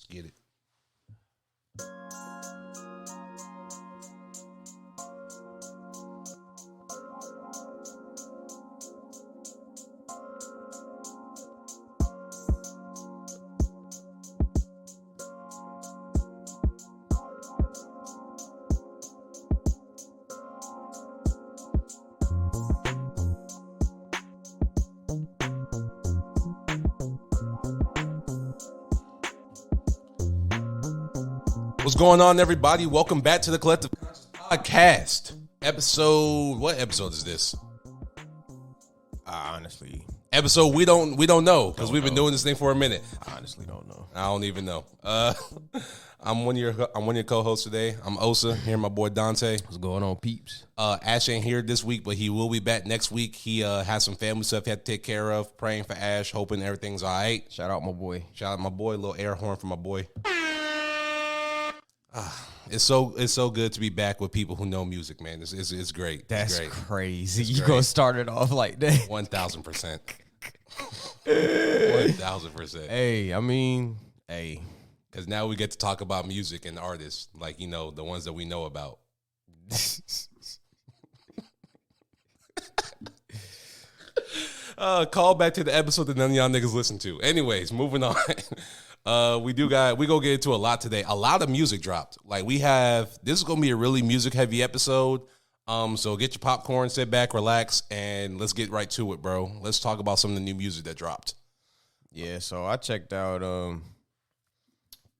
Let's get it. What's going on, everybody? Welcome back to the Collective Conscious Podcast. What episode is this? Honestly, Episode we don't know because we've been doing this thing for a minute. I honestly don't know. I don't even know. I'm one of your co-hosts today. I'm Osa. Here, my boy Donte. What's going on, peeps? Ash ain't here this week, but he will be back next week. He has some family stuff he had to take care of. Praying for Ash, hoping everything's all right. Shout out my boy. Shout out my boy, little air horn for my boy. It's so good to be back with people who know music, man. It's great. That's great. crazy. It's You great. gonna start it off like that? 1,000%. 1,000%. Hey, I mean, hey. Because now we get to talk about music and artists, like, you know, the ones that we know about. Call back to the episode that none of y'all niggas listen to. Anyways, moving on. We go get into a lot today. A lot of music dropped. Like this is gonna be a really music heavy episode. So get your popcorn, sit back, relax, and let's get right to it, bro. Let's talk about some of the new music that dropped. Yeah, so I checked out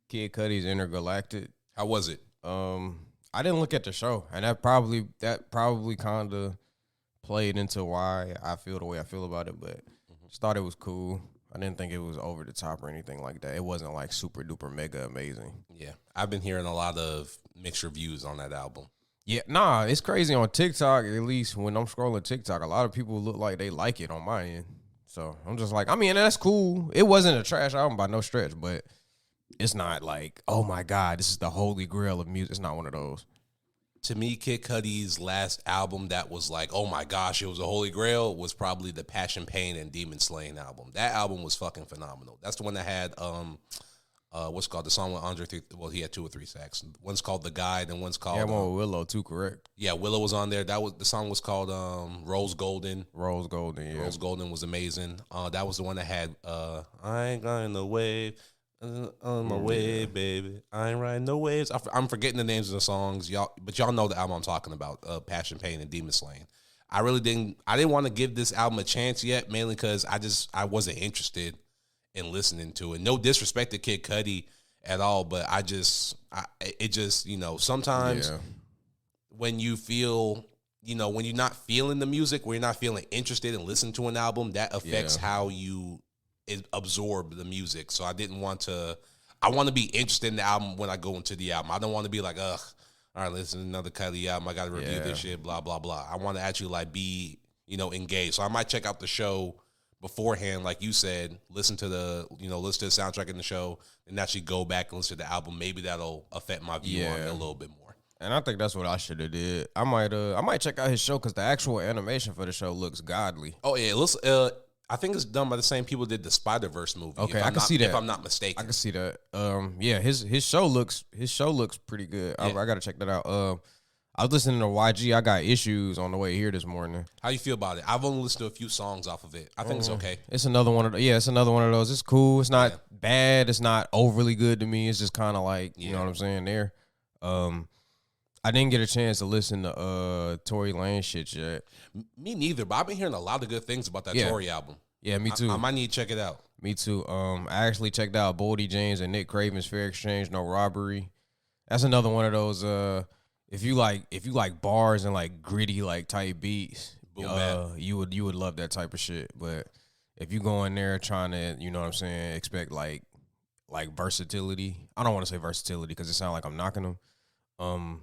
Kid Cudi's Intergalactic. How was it? I didn't look at the show, and that probably kind of played into why I feel the way I feel about it, but just thought it was cool. I didn't think it was over the top or anything like that. It wasn't like super duper mega amazing. Yeah, I've been hearing a lot of mixed reviews on that album. Yeah, nah, it's crazy on TikTok. At least when I'm scrolling TikTok, a lot of people look like they like it on my end. So I'm just like, I mean, that's cool. It wasn't a trash album by no stretch, but it's not like, oh my God, this is the holy grail of music. It's not one of those. To me, Kid Cudi's last album that was like, oh my gosh, it was a holy grail, was probably the Passion, Pain, and Demon Slaying album. That album was fucking phenomenal. That's the one that had what's called the song with Andre 3. Well, he had 2 or 3 sacks. One's called The Guide, and one's called one with Willow too, correct? Yeah, Willow was on there. The song was called Rose Golden. Rose Golden, yeah. Rose Golden was amazing. That was the one that had I ain't going the wave. On my way, baby. I ain't riding no waves. I'm forgetting the names of the songs, but y'all know the album I'm talking about, Passion, Pain, and Demon Slaying. I didn't want to give this album a chance yet, mainly because I wasn't interested in listening to it. No disrespect to Kid Cudi at all, but it just, you know, sometimes when you feel, you know, when you're not feeling the music, when you're not feeling interested in listening to an album, that affects how you absorb the music. So I want to be interested in the album when I go into the album. I don't want to be like, ugh, all right, listen to another Cudi album, I got to review this shit, blah, blah, blah. I want to actually like be, you know, engaged. So I might check out the show beforehand, like you said, listen to the soundtrack in the show, and actually go back and listen to the album. Maybe that'll affect my view on it a little bit more. And I think that's what I should have did. I might check out his show because the actual animation for the show looks godly. Oh yeah, I think it's done by the same people that did the Spider-Verse movie. Okay, I can see that. If I'm not mistaken. I can see that. Yeah, his show looks pretty good. Yeah. I got to check that out. I was listening to YG. I Got Issues on the way here this morning. How you feel about it? I've only listened to a few songs off of it. I think it's okay. It's another one of those. It's cool. It's not bad. It's not overly good to me. It's just kind of like, you know what I'm saying there. I didn't get a chance to listen to Tory Lanez shit yet. Me neither, but I've been hearing a lot of good things about that Tory album. Yeah, me too. I might need to check it out. Me too. I actually checked out Boldy James and Nick Craven's Fair Exchange, No Robbery. That's another one of those. If you like bars and like gritty like type beats, you would love that type of shit. But if you go in there trying to, you know what I'm saying, expect like versatility. I don't want to say versatility because it sounds like I'm knocking them.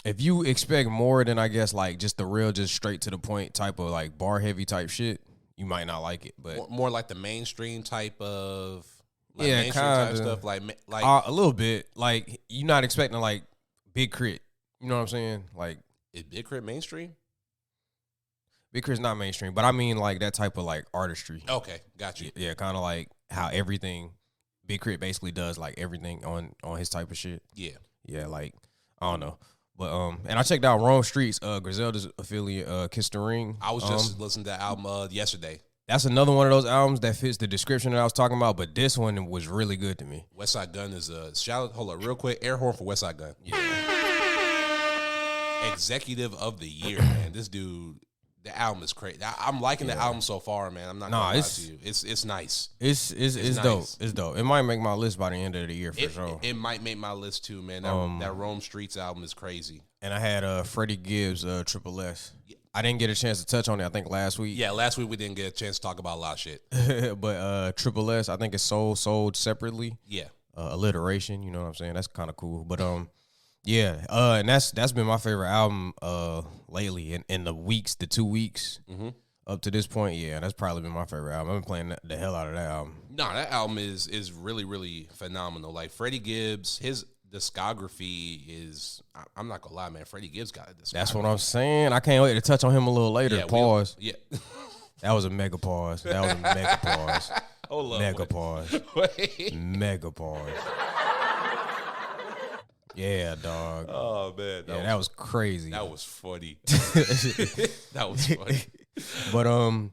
If you expect more than, I guess, like just the real, just straight to the point type of like bar heavy type shit, you might not like it. But more like the mainstream type of mainstream type stuff, like a little bit. Like you're not expecting like Big Crit. You know what I'm saying? Like, is Big Crit mainstream? Big Crit's not mainstream, but I mean like that type of like artistry. Okay, got you. Yeah, kind of like how everything Big Crit basically does like everything on his type of shit. Yeah. Yeah, like I don't know. But and I checked out Wrong Streetz, Griselda's affiliate, Kiss the Ring. I was just listening to that album yesterday. That's another one of those albums that fits the description that I was talking about, but this one was really good to me. Westside Gunn is a shout out. Hold up, real quick. Air horn for Westside Gunn. Yeah. Executive of the year, man. This dude, the album is crazy. I'm liking the album so far, man. I'm not gonna lie to you. It's nice. It's nice. dope. It's dope. It might make my list by the end of the year for sure. It might make my list too, man. That Rome Streetz album is crazy. And I had Freddie Gibbs, Triple S. I didn't get a chance to touch on it, I think, last week. Yeah, last week we didn't get a chance to talk about a lot of shit. But Triple S, I think it's sold separately. Yeah. Alliteration, you know what I'm saying? That's kind of cool. But yeah, and that's been my favorite album lately in the 2 weeks up to this point. Yeah, that's probably been my favorite album. I've been playing the hell out of that album. No, that album is really, really phenomenal. Like Freddie Gibbs, his discography is, I'm not gonna lie, man. Freddie Gibbs got it. That's what I'm saying. I can't wait to touch on him a little later. Yeah, pause. Yeah. That was a mega pause. Hold up. Mega pause. Wait. Mega pause. Yeah, dog. Oh man. That was crazy. That was funny. That was funny. But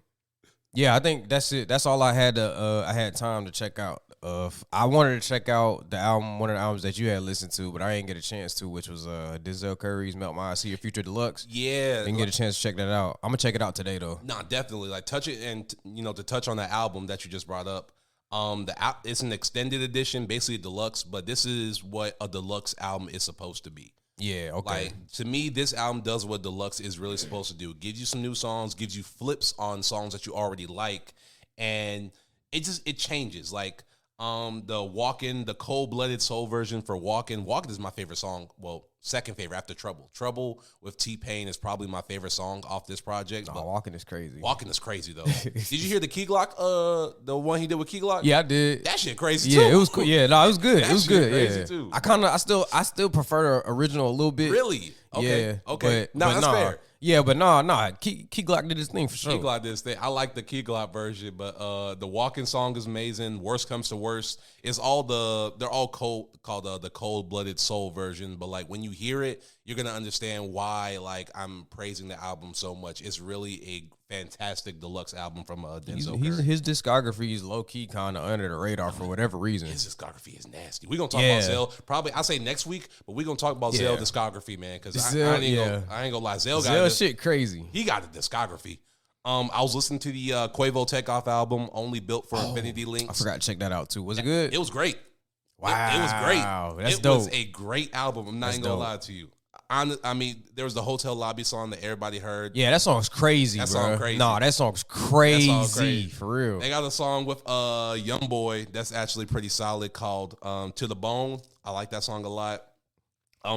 yeah, I think that's it. That's all I had to. I had time to check out. I wanted to check out the album, one of the albums that you had listened to, but I didn't get a chance to, which was Denzel Curry's "Melt My Eyes, See Your Future Deluxe." Yeah, didn't get a chance to check that out. I'm gonna check it out today though. Nah, definitely. Like touch it, and to touch on that album that you just brought up. It's an extended edition, basically a deluxe, but this is what a deluxe album is supposed to be. Yeah, okay. Like to me, this album does what deluxe is really supposed to do. It gives you some new songs, gives you flips on songs that you already like, and it changes. Like the Walkin', the cold-blooded soul version for Walkin'. Walkin' is my favorite song. Well, second favorite after Trouble. Trouble with T-Pain is probably my favorite song off this project. Nah, Walkin' is crazy. Walkin' is crazy though. Did you hear the Key Glock? The one he did with Key Glock? Yeah, I did. That shit crazy too. Yeah, it was cool. Yeah, no, it was good. It was good. Crazy Yeah, too. I still prefer the original a little bit. Really? Okay. Yeah. Okay. But That's fair. Yeah, but Key Glock did his thing for sure. Key Glock did his thing. I like the Key Glock version, but the Walking song is amazing. Worst comes to worst, it's all they're all called the cold-blooded soul version. But like when you hear it, you're gonna understand why like I'm praising the album so much. It's really a fantastic deluxe album from Denzel Curry. His discography is low key kind of under the radar for whatever reason. His discography is nasty. We're gonna talk about Zell. Probably I say next week, but we're gonna talk about Zell discography, man. Because I ain't gonna lie, Zell shit crazy. He got a discography. I was listening to the Quavo Takeoff album, Only Built for Infinity Links. I forgot to check that out too. Was it good? It was great. Wow, it was great. That's it dope. was a great album. I'm not even gonna lie to you. I mean, there was the Hotel Lobby song that everybody heard. Yeah, that song's crazy, bro. Song crazy. Nah, that song's crazy, for real. They got a song with Young Boy that's actually pretty solid called To the Bone. I like that song a lot.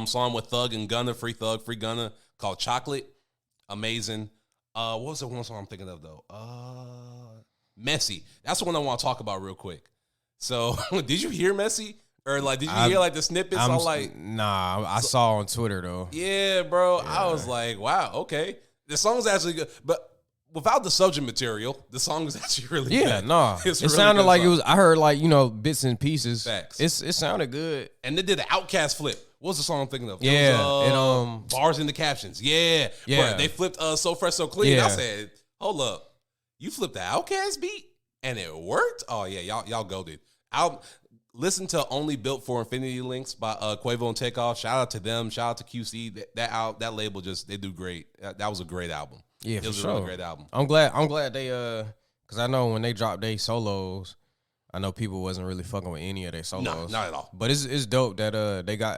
Song with Thug and Gunna, Free Thug, Free Gunna, called Chocolate. Amazing. What was the one song I'm thinking of though? Messy. That's the one I want to talk about real quick. So, did you hear Messy? Or like, did you hear like the snippets? Nah, I saw on Twitter though. Yeah, bro. Yeah. I was like, wow, okay. The song's actually good, but without the subject material, the song was actually really good. Yeah, nah. It really sounded like it was. I heard like bits and pieces. Facts. It sounded good. And they did an Outkast flip. What's the song I'm thinking of? Yeah, it was, bars in the captions. Yeah. Bro, they flipped So Fresh So Clean. Yeah. I said, hold up, you flipped the Outkast beat and it worked. Oh yeah, y'all goated. Listen to Only Built for Infinity Links by Quavo and Takeoff. Shout out to them. Shout out to QC. That label they do great. That was a great album. Yeah, it was a really great album. I'm glad they because I know when they dropped their solos, I know people wasn't really fucking with any of their solos. No, not at all. But it's dope that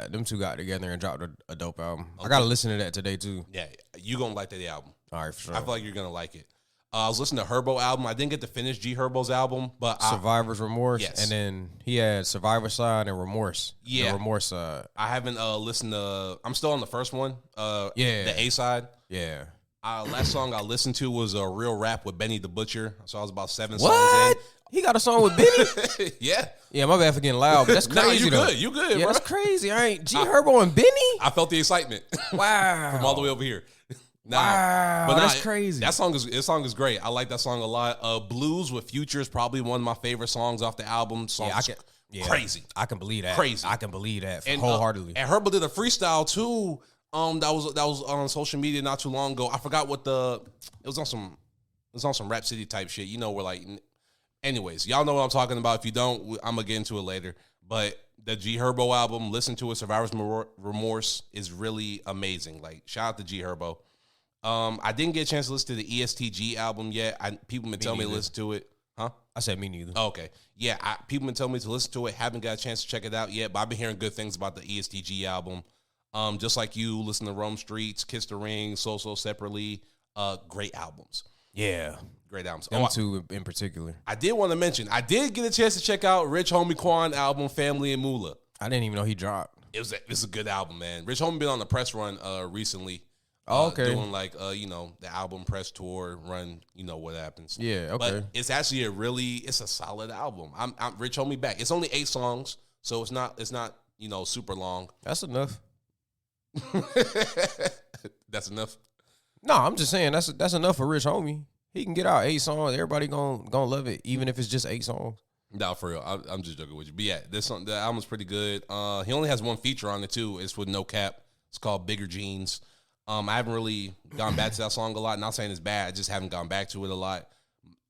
them two got together and dropped a dope album. Okay. I gotta listen to that today too. Yeah, you gonna like that album. All right, for sure. I feel like you're gonna like it. I was listening to Herbo album. I didn't get to finish G Herbo's album, but Survivor's Remorse. Yes. And then he had Survivor side and Remorse. Yeah. The Remorse side. I haven't listened to. I'm still on the first one. The A side. Yeah. Last song I listened to was a Real Rap with Benny the Butcher. So I was about 7 songs in. He got a song with Benny? Yeah. Yeah, my bad for getting loud, but that's crazy. No, you good, yeah, bro. That's crazy. I ain't G Herbo and Benny? I felt the excitement. Wow. From all the way over here. Wow, but that's crazy. That song is great. I like that song a lot. Blues with Future is probably one of my favorite songs off the album. Yeah, crazy. I can believe that. Crazy. I can believe that And, wholeheartedly. And Herbo did a freestyle too. That was on social media not too long ago. I forgot what it was on some Rap City type shit. You know, where like, anyways, y'all know what I'm talking about. If you don't, I'm gonna get into it later. But the G Herbo album, listen to it. Survivor's Remorse is really amazing. Like, shout out to G Herbo. I didn't get a chance to listen to the ESTG album yet. People been telling me to listen to it. Huh? I said me neither. Oh, okay. Yeah, people been telling me to listen to it. Haven't got a chance to check it out yet, but I've been hearing good things about the ESTG album. Just like you, listen to Rome Streetz, Kiss the Ring, So Separately. Great albums. Yeah. Great albums. Them two in particular. I did want to mention, I did get a chance to check out Rich Homie Quan album, Family and Moolah. I didn't even know he dropped. It's a good album, man. Rich Homie been on the press run recently. Okay. Doing like, the album press tour run, what happens. Yeah, okay. But it's actually it's a solid album. I'm Rich Homie back. It's only 8 songs, so it's not super long. That's enough. That's enough. No, I'm just saying that's enough for Rich Homie. He can get out 8 songs. Everybody gonna love it, even if it's just 8 songs. No, for real. I'm just joking with you. But yeah, the album's pretty good. He only has one feature on it too. It's with No Cap. It's called Bigger Jeans. I haven't really gone back to that song a lot. Not saying it's bad. I just haven't gone back to it a lot.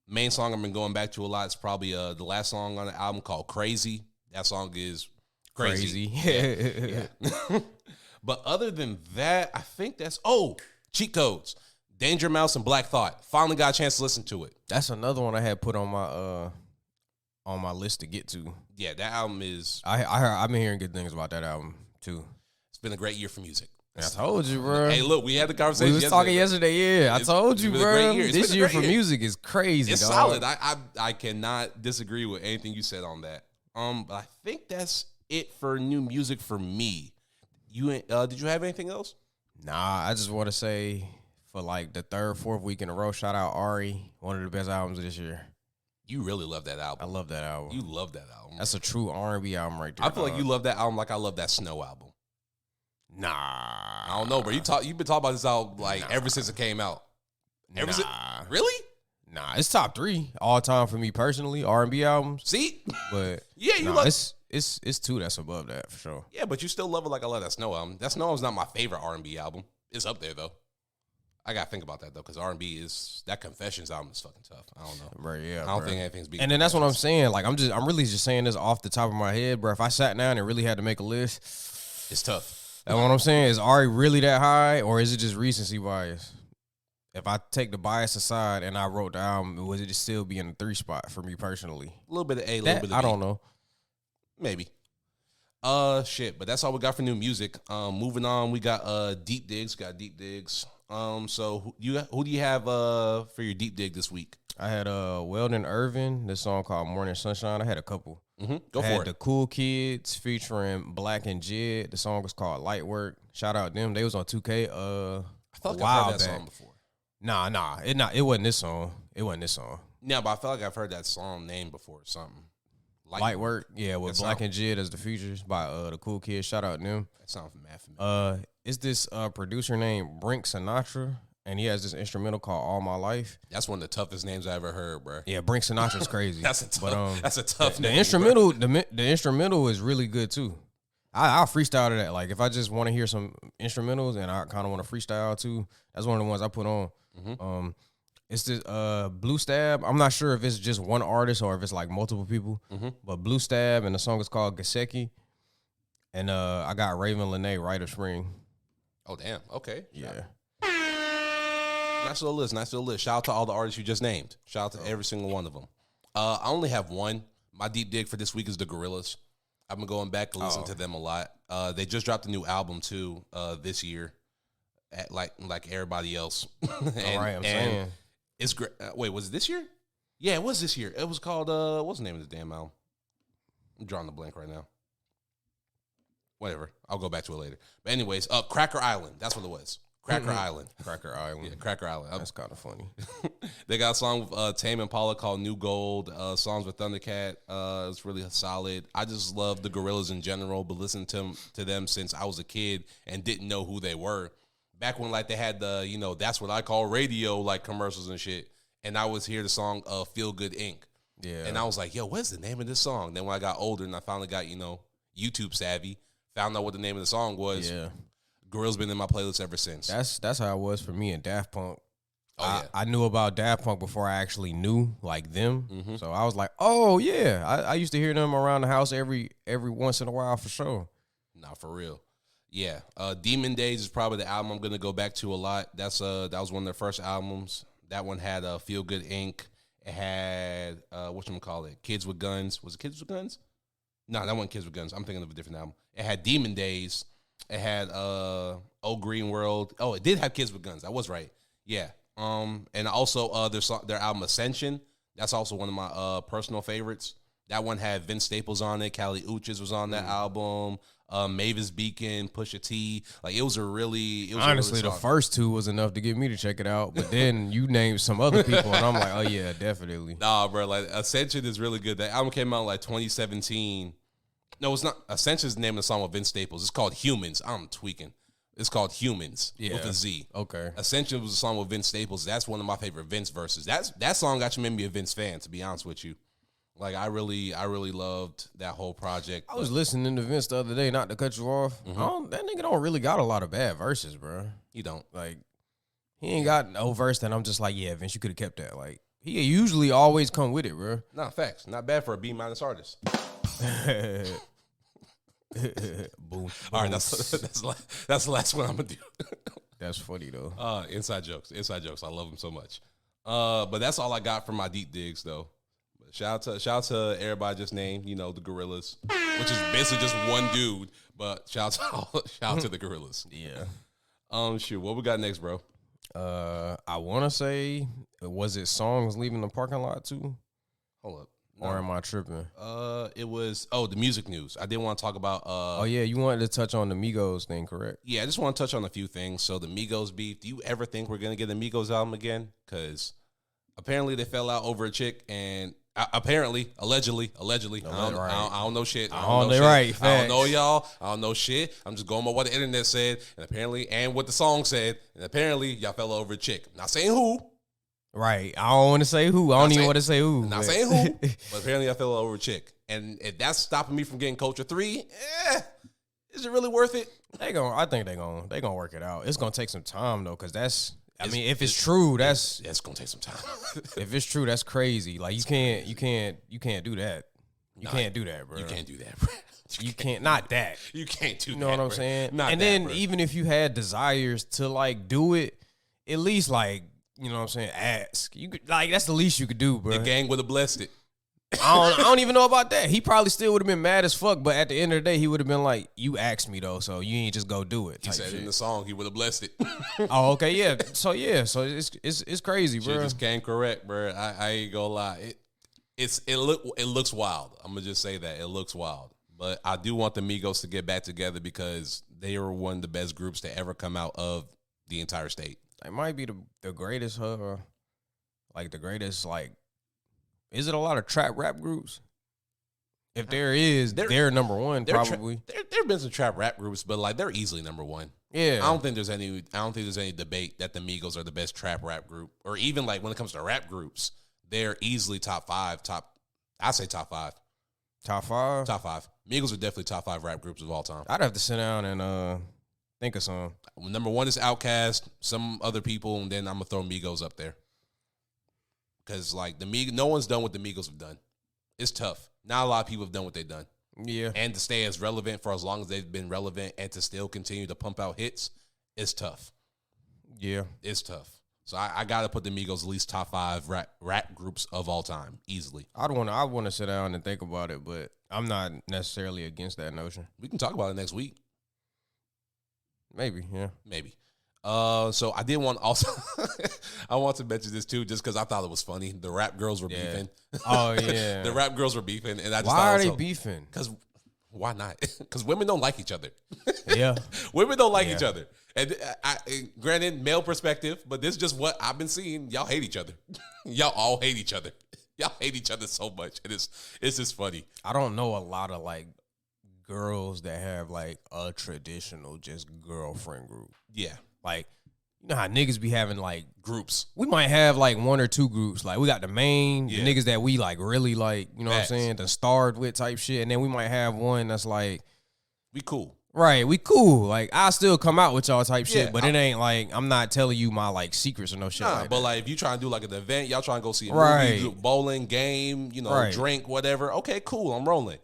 Main song I've been going back to a lot is probably the last song on the album called Crazy. That song is crazy. Yeah. But other than that, I think that's Cheat Codes. Danger Mouse and Black Thought. Finally got a chance to listen to it. That's another one I had put on my list to get to. Yeah, that album is. I've been hearing good things about that album too. It's been a great year for music. I told you, bro. Hey, look, we had the conversation. We was talking yesterday. Yeah, I told you, bro. This year for music is crazy. It's dog. solid. I cannot disagree with anything you said on that. But I think that's it for new music for me. You did you have anything else? Nah, I just want to say for like the 3rd, 4th week in a row, shout out Ari, one of the best albums of this year. You really love that album. I love that album. You love that album. That's a true R&B album right there. I feel like you love that album like I love that Snow album. Nah, I don't know, bro. You've been talking about this album ever since it came out. Really? Nah, it's top 3 all time for me personally. R&B albums. See, but yeah, you love. It's 2 that's above that for sure. Yeah, but you still love it like I love that Snow album. That Snow album's not my favorite R&B album. It's up there though. I gotta think about that though, because R&B is that Confessions album is fucking tough. I don't know, right? Yeah, I don't think anything's beating. And then that's what I'm saying. Like I'm really just saying this off the top of my head, bro. If I sat down and really had to make a list, it's tough. That's what I'm saying. Is Ari really that high, or is it just recency bias? If I take the bias aside and I wrote the album, would it still be in the 3 spot for me personally? A little bit of A, a little bit of B. I don't know. Maybe. But that's all we got for new music. Moving on, we got Deep Digs. So who do you have for your Deep Dig this week? I had Weldon Irvin, this song called Morning Sunshine. I had a couple. Go for it. The Cool Kids featuring Black and Jid. The song was called Light Work. Shout out them. They was on 2K. I thought I've heard that song before. Nah. It wasn't this song. Yeah, but I feel like I've heard that song name before or something. Light Work. Yeah, with Black and Jid as the features by the Cool Kids. Shout out them. That sounds mad familiar. It's this producer named Brink Sinatra, and he has this instrumental called All My Life. That's one of the toughest names I ever heard, bro. Yeah, Brink Sinatra's crazy. That's a tough name. The instrumental, the instrumental is really good too. I'll freestyle to that. Like if I just want to hear some instrumentals and I kind of want to freestyle too, that's one of the ones I put on. It's this Blue Stab. I'm not sure if it's just one artist or if it's like multiple people. But Blue Stab, and the song is called Gaseki. And I got Raven Lene, Rite of Spring. Oh damn. Okay. Yeah. Nice little list. Shout out to all the artists you just named. Shout out to every single one of them. I only have one. My deep dig for this week is the Gorillas. I've been going back to listen to them a lot. They just dropped a new album too this year, like everybody else. I'm saying it's great. Wait, was it this year? Yeah, it was this year. It was called what's the name of the damn album? I'm drawing the blank right now. Whatever. I'll go back to it later. But anyways, Cracker Island. That's what it was. Cracker Island. Cracker Island. Yeah, Cracker Island. That's kind of funny. They got a song with Tame Impala called New Gold. Songs with Thundercat. It's really solid. I just love the Gorillas in general, but listened to them since I was a kid and didn't know who they were. Back when like they had the, that's what I call radio like commercials and shit. And I was hear the song Feel Good Inc. Yeah. And I was like, yo, what's the name of this song? Then when I got older and I finally got, YouTube savvy, found out what the name of the song was. Yeah. Gorilla's been in my playlist ever since. That's how it was for me and Daft Punk. Oh, I knew about Daft Punk before I actually knew like them. Mm-hmm. So I was like, oh yeah. I used to hear them around the house every once in a while for sure. Nah, for real. Yeah. Demon Days is probably the album I'm gonna go back to a lot. That was one of their first albums. That one had Feel Good Inc. It had whatchamacallit, Kids with Guns. Was it Kids with Guns? No, that wasn't Kids with Guns. I'm thinking of a different album. It had Demon Days. It had Old Green World. Oh, it did have Kids with Guns. I was right. Yeah. And also their album Ascension. That's also one of my personal favorites. That one had Vince Staples on it. Kali Uchis was on that album. Mavis Beacon, Pusha T. Like it was honestly, the first two was enough to get me to check it out. But then you named some other people, and I'm like, oh yeah, definitely. Nah, bro. Like Ascension is really good. That album came out like 2017. No, it's not. Ascension is the name of the song with Vince Staples. It's called Humans. I'm tweaking. It's called Humans with a Z. Okay. Ascension was a song with Vince Staples. That's one of my favorite Vince verses. That song actually made me a Vince fan, to be honest with you. Like I really loved that whole project. I was listening to Vince the other day, not to cut you off. Mm-hmm. That nigga don't really got a lot of bad verses, bro. He don't. Like he ain't got no verse that I'm just like, yeah, Vince, you could have kept that. Like he usually always come with it, bro. Nah, facts. Not bad for a B- artist. Boom. All right, that's the last one I'm gonna do. That's funny though. Inside jokes. I love them so much. But that's all I got for my deep digs though. But shout out to everybody just named, the Gorillas, which is basically just one dude. But shout out to the Gorillas. Yeah. Shoot, what we got next, bro? I want to say, was it songs leaving the parking lot too? Hold up. Or am I tripping? It was the music news. I did want to talk about oh yeah, you wanted to touch on the Migos thing, correct? Yeah, I just want to touch on a few things. So the Migos beef. Do you ever think we're gonna get a Migos album again? Because apparently they fell out over a chick, and apparently, allegedly, I don't know shit. I don't know y'all. I don't know shit. I'm just going by what the internet said, and what the song said, and apparently y'all fell over a chick. Not saying who. Right. I don't want to say who. I don't even want to say who. Not saying who. But apparently I fell over a chick. And if that's stopping me from getting Culture 3, is it really worth it? I think they're gonna work it out. It's gonna take some time though, because if it's true, that's it's gonna take some time. If it's true, that's crazy. Like you can't do that. You can't do that, bro. You can't do that, bro. You can't not that. You can't do that. You know what I'm saying? Then even if you had desires to like do it, at least like, you know what I'm saying, ask. You could, like, that's the least you could do, bro. The gang would have blessed it. I don't even know about that. He probably still would have been mad as fuck, but at the end of the day, he would have been like, you asked me though, so you ain't just go do it. He said in the song he would have blessed it. Oh, okay, yeah. So it's crazy, bro. Shit just came correct, bro. I ain't gonna lie. It looks wild. I'm gonna just say that. It looks wild. But I do want the Migos to get back together because they were one of the best groups to ever come out of the entire state. It might be the greatest, is it a lot of trap rap groups? If there is, they're number one, probably. There have been some trap rap groups, but like they're easily number one. Yeah. I don't think there's any debate that the Migos are the best trap rap group. Or even like when it comes to rap groups, they're easily top five. I say top five. Top five? Top five. Migos are definitely top five rap groups of all time. I'd have to sit down and think of some. Number one is Outkast, some other people, and then I'm gonna throw Migos up there. Cause like no one's done what the Migos have done. It's tough. Not a lot of people have done what they've done. Yeah. And to stay as relevant for as long as they've been relevant and to still continue to pump out hits, it's tough. Yeah. It's tough. So I gotta put the Migos at least top five rap groups of all time, easily. I want to sit down and think about it, but I'm not necessarily against that notion. We can talk about it next week. Maybe, yeah. Maybe. So I did want also I want to mention this too, just because I thought it was funny. The rap girls were beefing. Oh yeah, the rap girls were beefing, and I just why are they beefing? Because why not? Because women don't like each other. Yeah, women don't like each other. And granted, male perspective, but this is just what I've been seeing. Y'all hate each other. Y'all all hate each other. Y'all hate each other so much, and it's just funny. I don't know a lot of like girls that have like a traditional just girlfriend group. Yeah. Like you know how niggas be having like groups. We might have like one or two groups. Like we got the main the Yeah. niggas that we like really like, you know Facts. what I'm saying, the starred with type shit, and then we might have one that's like We cool. right, we cool. Like I still come out with y'all type shit, Yeah, but it ain't like I'm not telling you my like secrets or no shit. Nah, like but that. like if you trying to do like an event, y'all trying to go see a Right. movie, do bowling, game, you know, Right. drink, whatever. Okay, cool. I'm rolling.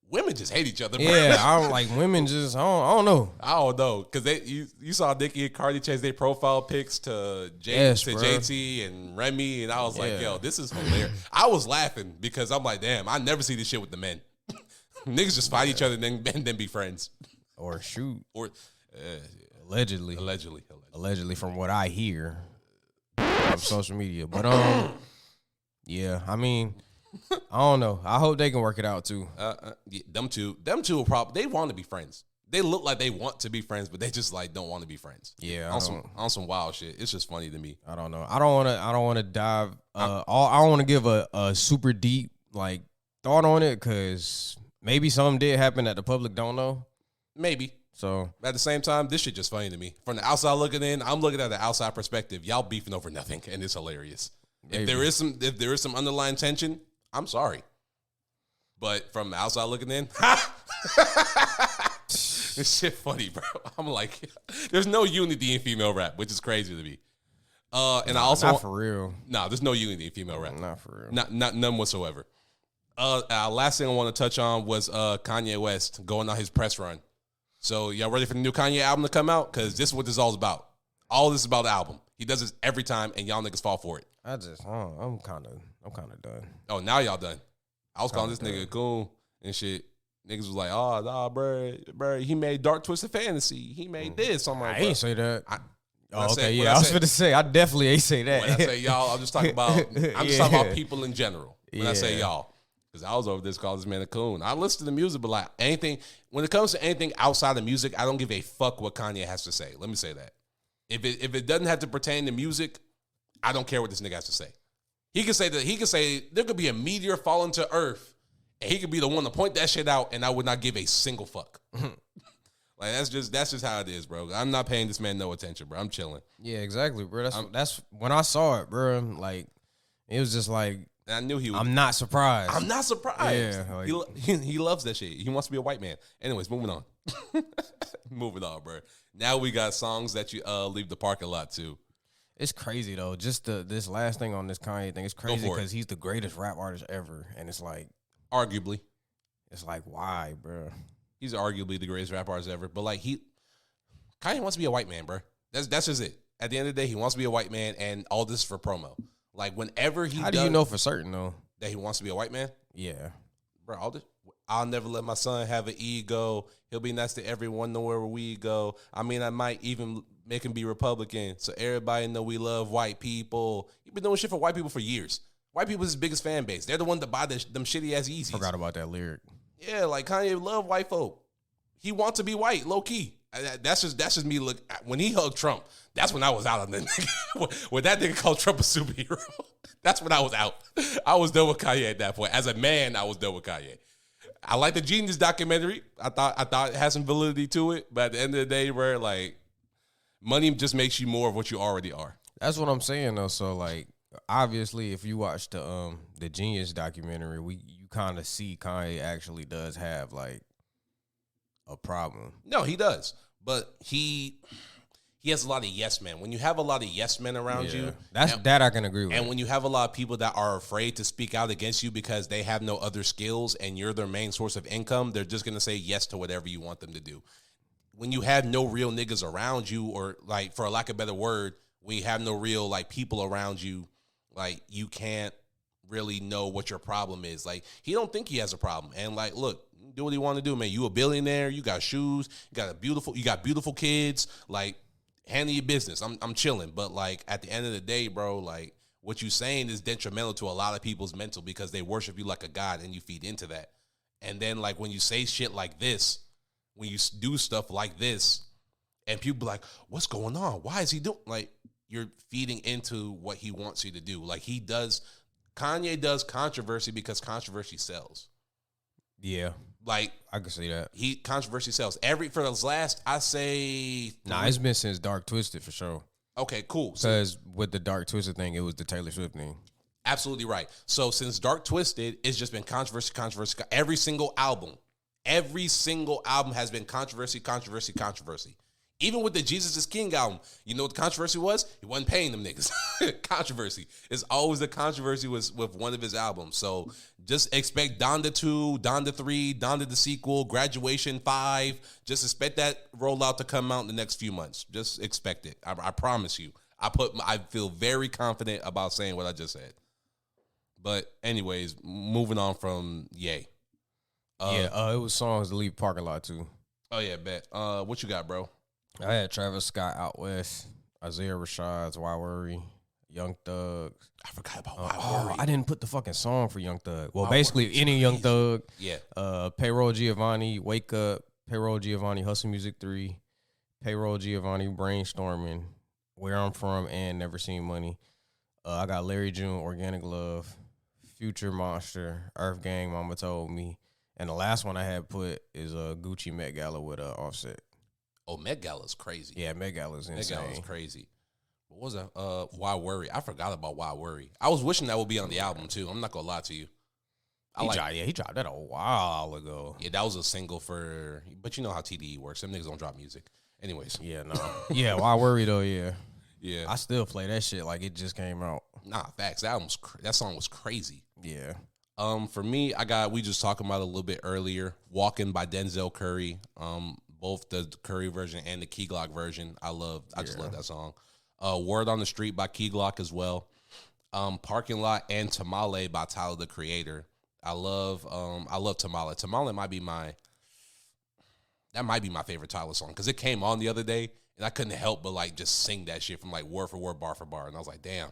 Women just hate each other. Bro. Yeah, I don't like women. Just I don't know. I don't know because you saw Nicki and Cardi change their profile pics to Yes, bro. JT and Remy, and I was like, Yeah. yo, this is hilarious. I was laughing because I'm like, damn, I never see this shit with the men. Niggas just fight each other and then be friends. Or shoot, Or allegedly, allegedly. from what I hear from social media. But yeah, I mean, I don't know. I hope they can work it out too. Yeah, them two will probably they want to be friends. They look like they want to be friends, but they just like don't want to be friends. Yeah, on some wild shit. It's just funny to me. I don't know. I don't want to dive. I don't want to give a super deep like thought on it because maybe something did happen that the public don't know. Maybe. So At the same time, this shit just funny to me. From the outside looking in, I'm looking at the outside perspective. Y'all beefing over nothing, and it's hilarious. Maybe. If there is some underlying tension, I'm sorry. But from the outside looking in, this shit funny, bro. I'm like, there's no unity in female rap, which is crazy to me. And I also not for real. Nah, there's no unity in female rap. Not for real. Not none whatsoever. Last thing I want to touch on was Kanye West going on his press run. So y'all ready for the new Kanye album to come out? Because this is what this all is about. All this is about the album. He does this every time, and y'all niggas fall for it. I'm kind of done. Oh, now y'all done. I was calling this Kinda nigga a coon and shit. Niggas was like, oh, nah, bro, he made Dark Twisted Fantasy. He made this. I'm like, I ain't say that. when I Okay, say- when yeah, I I was say- gonna say I definitely ain't say that. when I say y'all, I'm just talking about people in general. When I say Yeah. y'all. Because I was over this calling this man a coon. I listen to the music, but like anything, when it comes to anything outside of music, I don't give a fuck what Kanye has to say. Let me say that. If it doesn't have to pertain to music, I don't care what this nigga has to say. He can say there could be a meteor falling to Earth, and he could be the one to point that shit out, and I would not give a single fuck. Like that's just how it is, bro. I'm not paying this man no attention, bro. I'm chilling. Yeah, exactly, bro. That's when I saw it, bro. Like it was just like And I knew he would. I'm not surprised. I'm not surprised. Yeah, like- He loves that shit. He wants to be a white man. Anyways, moving on. Moving on, bro. Now we got songs that you leave the parking lot to. It's crazy though. Just this last thing on this Kanye thing. It's crazy for it. because he's the greatest rap artist ever, and it's like Arguably, why, bro? he's arguably the greatest rap artist ever. But like Kanye wants to be a white man, bro. That's just it. At the end of the day, he wants to be a white man, and all this is for promo. Like whenever he How do you know for certain though? that he wants to be a white man, Yeah, bro, I'll never let my son have an ego. He'll be nice to everyone, know where we go. I mean, I might even make him be Republican, so everybody know we love white people. You've been doing shit for white people for years. White people's his biggest fan base. They're the one that buy them shitty ass Yeezys. forgot about that lyric. Yeah, like Kanye love white folk. He wants to be white, low key. That's just me. Look, when he hugged Trump, that's when I was out on that nigga. When that nigga called Trump a superhero, that's when I was out. I was done with Kanye at that point. As a man, I was done with Kanye. I like the Genius documentary. I thought it had some validity to it, but at the end of the day, bro, like money just makes you more of what you already are. That's what I'm saying though. So like, obviously, if you watch the Genius documentary, you kind of see Kanye actually does have like a problem. No, he does, but he has a lot of yes men. When you have a lot of yes men around you, that I can agree with. and when you have a lot of people that are afraid to speak out against you because they have no other skills and you're their main source of income, they're just gonna say yes to whatever you want them to do. When you have no real niggas around you, or like for a lack of a better word, when you have no real like people around you, like you can't really know what your problem is. Like he don't think he has a problem, and like look, do what he want to do, man. You a billionaire, you got shoes, you got beautiful kids, like handle your business. I'm chilling, but like at the end of the day, bro, like what you saying is detrimental to a lot of people's mental because they worship you like a god and you feed into that. And then like when you say shit like this, when you do stuff like this, and people be like, what's going on? Why is he doing? Like you're feeding into what he wants you to do. Like Kanye does controversy because controversy sells. Yeah, Like I can see that. controversy sells. For the last, I say, Nah, it's been since Dark Twisted for sure. Okay, cool. Because with the Dark Twisted thing, it was the Taylor Swift thing. Absolutely right. So since Dark Twisted, it's just been controversy. Every single album has been controversy. Even with the Jesus is King album, you know what the controversy was? He wasn't paying them niggas. Controversy. It's always the controversy with one of his albums. So just expect Donda 2, Donda 3, Donda the sequel, Graduation 5. Just expect that rollout to come out in the next few months. Just expect it. I promise you. I feel very confident about saying what I just said. But anyways, moving on from Ye. It was songs to leave parking lot too. Oh yeah, bet. What you got, bro? I had Travis Scott, Out West, Isaiah Rashad's Why Worry, Young Thug. I forgot about Why Worry. I didn't put the fucking song for Young Thug. Well, basically any Young Thug. Yeah. Payroll Giovanni, Wake Up, Payroll Giovanni, Hustle Music 3, Payroll Giovanni, Brainstorming, Where I'm From, and Never Seen Money. I got Larry June, Organic Love, Future Monster, Earth Gang, Mama Told Me. And the last one I had put is Gucci Met Gala with Offset. Oh, Met Gala's crazy. Yeah, Met Gala's insane. Met Gala's crazy. What was that? Why Worry? I forgot about Why Worry. I was wishing that would be on the album too. I'm not gonna lie to you. He dropped that a while ago. Yeah, that was a single for. But you know how TDE works. Some niggas don't drop music. Anyways. Yeah, no. Yeah, Why Worry though? Yeah. Yeah. I still play that shit like it just came out. Nah, facts. That song was crazy. Yeah. For me, we just talking about it a little bit earlier. Walking by Denzel Curry. Both the Curry version and the Key Glock version. I just love that song. Word on the Street by Key Glock as well. Parking Lot and Tamale by Tyler the Creator. I love Tamale. Tamale might be my favorite Tyler song because it came on the other day and I couldn't help but like just sing that shit from like word for word, bar for bar, and I was like, damn,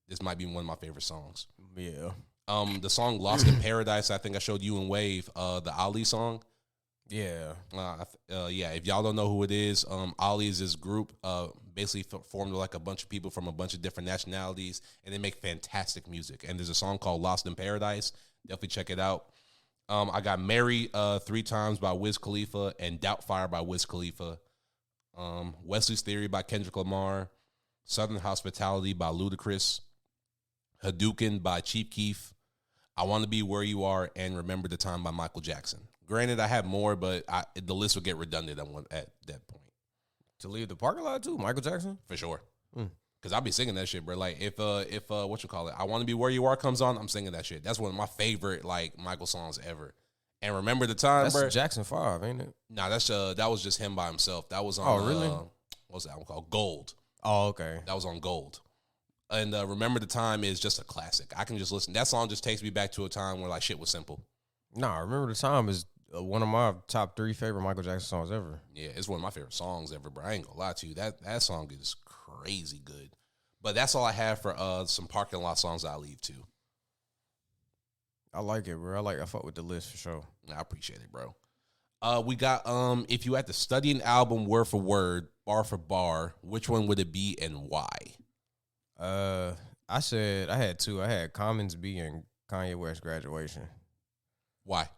this might be one of my favorite songs. Yeah. The song Lost in Paradise, I think I showed you in Wave, the Ali song. Yeah. Yeah, if y'all don't know who it is, Ali is this group basically formed like a bunch of people from a bunch of different nationalities, and they make fantastic music. And there's a song called Lost in Paradise. Definitely check it out. I got Married 3 Times by Wiz Khalifa and Doubtfire by Wiz Khalifa. Wesley's Theory by Kendrick Lamar. Southern Hospitality by Ludacris. Hadouken by Chief Keef. I Want to Be Where You Are and Remember the Time by Michael Jackson. Granted, I have more, but the list would get redundant at that point. To leave the parking lot too, Michael Jackson? For sure. Because I'll be singing that shit, bro. Like, if what you call it, I Want to Be Where You Are comes on, I'm singing that shit. That's one of my favorite, like, Michael songs ever. And Remember the Time, that's bro. Jackson 5, ain't it? Nah, that was just him by himself. That was on, oh, really? What's that one called? Gold. Oh, okay. That was on Gold. And Remember the Time is just a classic. I can just listen. That song just takes me back to a time where, like, shit was simple. Nah, Remember the Time is one of my top 3 favorite Michael Jackson songs ever. Yeah, it's one of my favorite songs ever, bro. I ain't gonna lie to you. That song is crazy good. But that's all I have for some parking lot songs I leave too. I like it, bro. I fuck with the list for sure. I appreciate it, bro. We got if you had to study an album word for word, bar for bar, which one would it be and why? I said I had 2. I had Commons B and Kanye West Graduation. Why?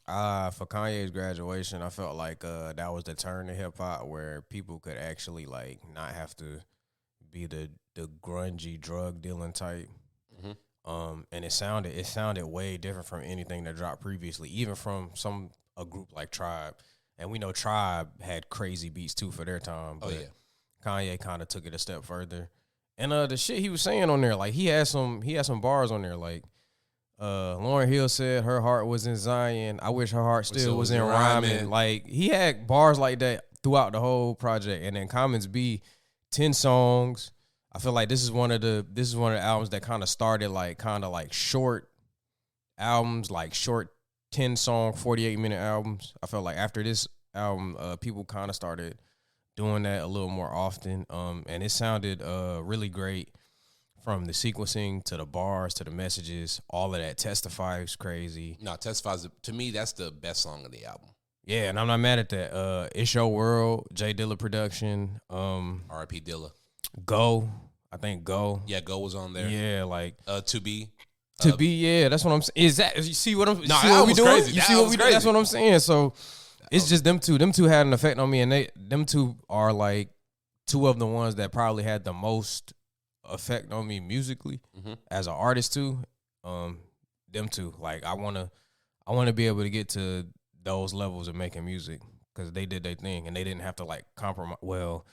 For Kanye's Graduation, I felt like that was the turn in hip hop where people could actually like not have to be the grungy drug dealing type. Mm-hmm. And it sounded way different from anything that dropped previously, even from a group like Tribe. And we know Tribe had crazy beats too for their time. But Kanye kind of took it a step further. And the shit he was saying on there, like he had some bars on there, like Lauryn Hill said her heart was in Zion. I wish her heart still was in rhyming. Like he had bars like that throughout the whole project. And then Commons B, 10 songs. I feel like this is one of the albums that kind of started like short albums, like short 10-song, 48-minute albums. I felt like after this album, people kind of started doing that a little more often. And it sounded really great. From the sequencing to the bars to the messages, all of that. Testify is crazy. No, Testify, to me, that's the best song of the album. Yeah, and I'm not mad at that. It's Your World, Jay Dilla production. R.I.P. Dilla. Go. I think Go. Yeah, Go was on there. Yeah, like. To Be. Yeah, that's what I'm saying. Is that, you see what I'm, no, see what we doing? Crazy. You see what we doing? That's what I'm saying. So, it's just them two. Them two had an effect on me, and them two are like two of the ones that probably had the most effect on me musically as an artist too. Them two. Like I wanna be able to get to those levels of making music because they did their thing and they didn't have to like compromise. Well,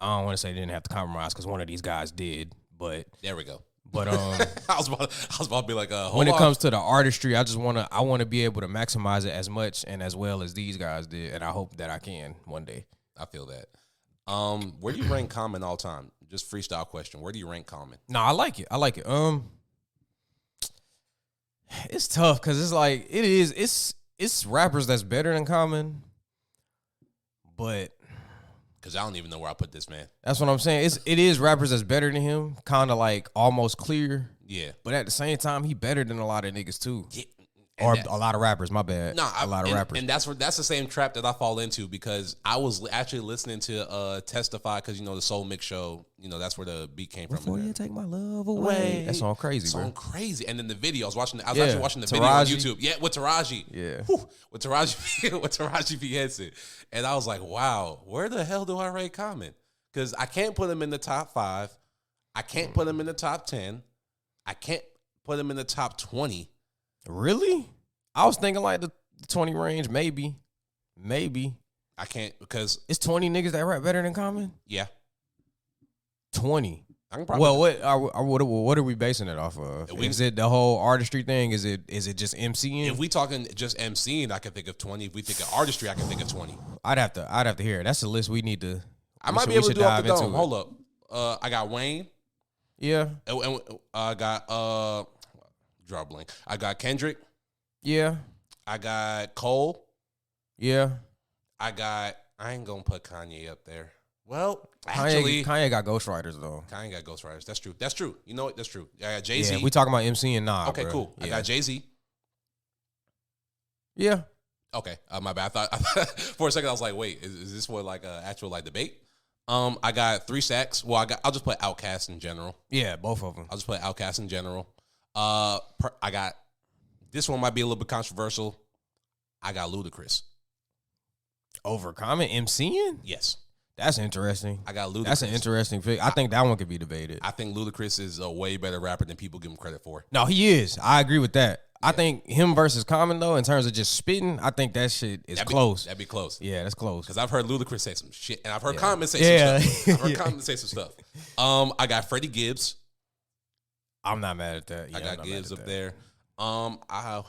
I don't want to say they didn't have to compromise because one of these guys did, but there we go. But I was about to be like, when it comes to the artistry, I want to be able to maximize it as much and as well as these guys did, and I hope that I can one day. I feel that. Where do you rank Common all time? Just freestyle question. Where do you rank Common? No, I like it. It's tough because it's like it's rappers that's better than Common, but because I don't even know where I put this man. That's what I'm saying. It is rappers that's better than him, kind of like almost clear. Yeah, but at the same time, he better than a lot of niggas too. Yeah. Or a lot of rappers, my bad. A lot of rappers. And that's the same trap that I fall into because I was actually listening to Testify because, you know, the Soul Mix show, you know, that's where the beat came from. Before you take my love away. That song crazy, bro. Crazy. And then the video, I was actually watching the video on YouTube. Yeah, with Taraji. Yeah. Whew, with Taraji P. Henson. And I was like, wow, where the hell do I rate Common? Because I can't put him in the top 5. I can't put him in the top 10. I can't put him in the top 20. Really? I was thinking like the 20 range, maybe. I can't because it's 20 niggas that rap better than Common. Yeah, 20. I can probably what are we basing it off of? Is it the whole artistry thing? Is it just MCing? If we talking just MCing, I can think of 20. If we think of artistry, I can think of 20. I'd have to hear it. That's a list we need to. I might be able to do off the dome. Hold up. I got Wayne. Yeah. And I got draw blank. I got Kendrick. Yeah. I got Cole. Yeah. I ain't gonna put Kanye up there. Well, actually, Kanye got ghostwriters though. Kanye got ghostwriters. That's true. You know what? That's true. I got Jay-Z. Yeah, we talking about MCing now. Okay, bro. cool. Yeah. I got Jay-Z. Yeah. Okay. My bad. I thought for a second I was like, wait, is this what like actual like debate? I got 3 Stacks. Well, I'll just put Outkast in general. Yeah, both of them. I'll just put Outkast in general. I got this one might be a little bit controversial. I got Ludacris. Over Common MCing? Yes. That's interesting. I got Ludacris. That's an interesting pick. I think that one could be debated. I think Ludacris is a way better rapper than people give him credit for. No, he is. I agree with that. Yeah. I think him versus Common, though, in terms of just spitting, I think that shit is close. That'd be close. Yeah, that's close. Because I've heard Ludacris say some shit, and I've heard Common say some stuff. I've heard Common say some stuff. I got Freddie Gibbs. I'm not mad at that. Yeah, I got Gibbs up there. How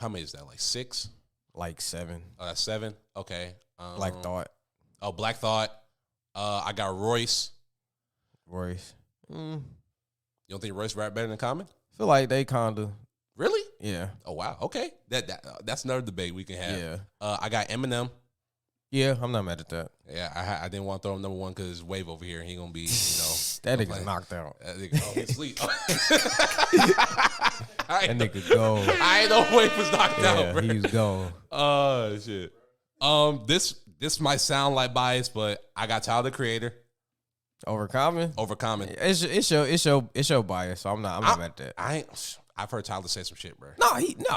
many is that? Like 6? Like 7. Oh, that's 7? Okay. Black Thought. Oh, Black Thought. I got Royce. You don't think Royce rap better than Common? I feel like they kind of. Really? Yeah. Oh, wow. Okay. That's another debate we can have. Yeah. I got Eminem. Yeah, I'm not mad at that. Yeah, I didn't want to throw him number 1 because Wave over here. He going to be, that nigga's knocked out. That nigga, he's asleep. That nigga go. I ain't know Wave was knocked out, bro. He's gone. Oh, shit. This might sound like bias, but I got Tyler the Creator. Over Common? Over Common. It's your bias, so I'm not mad at that. I've heard Tyler say some shit, bro.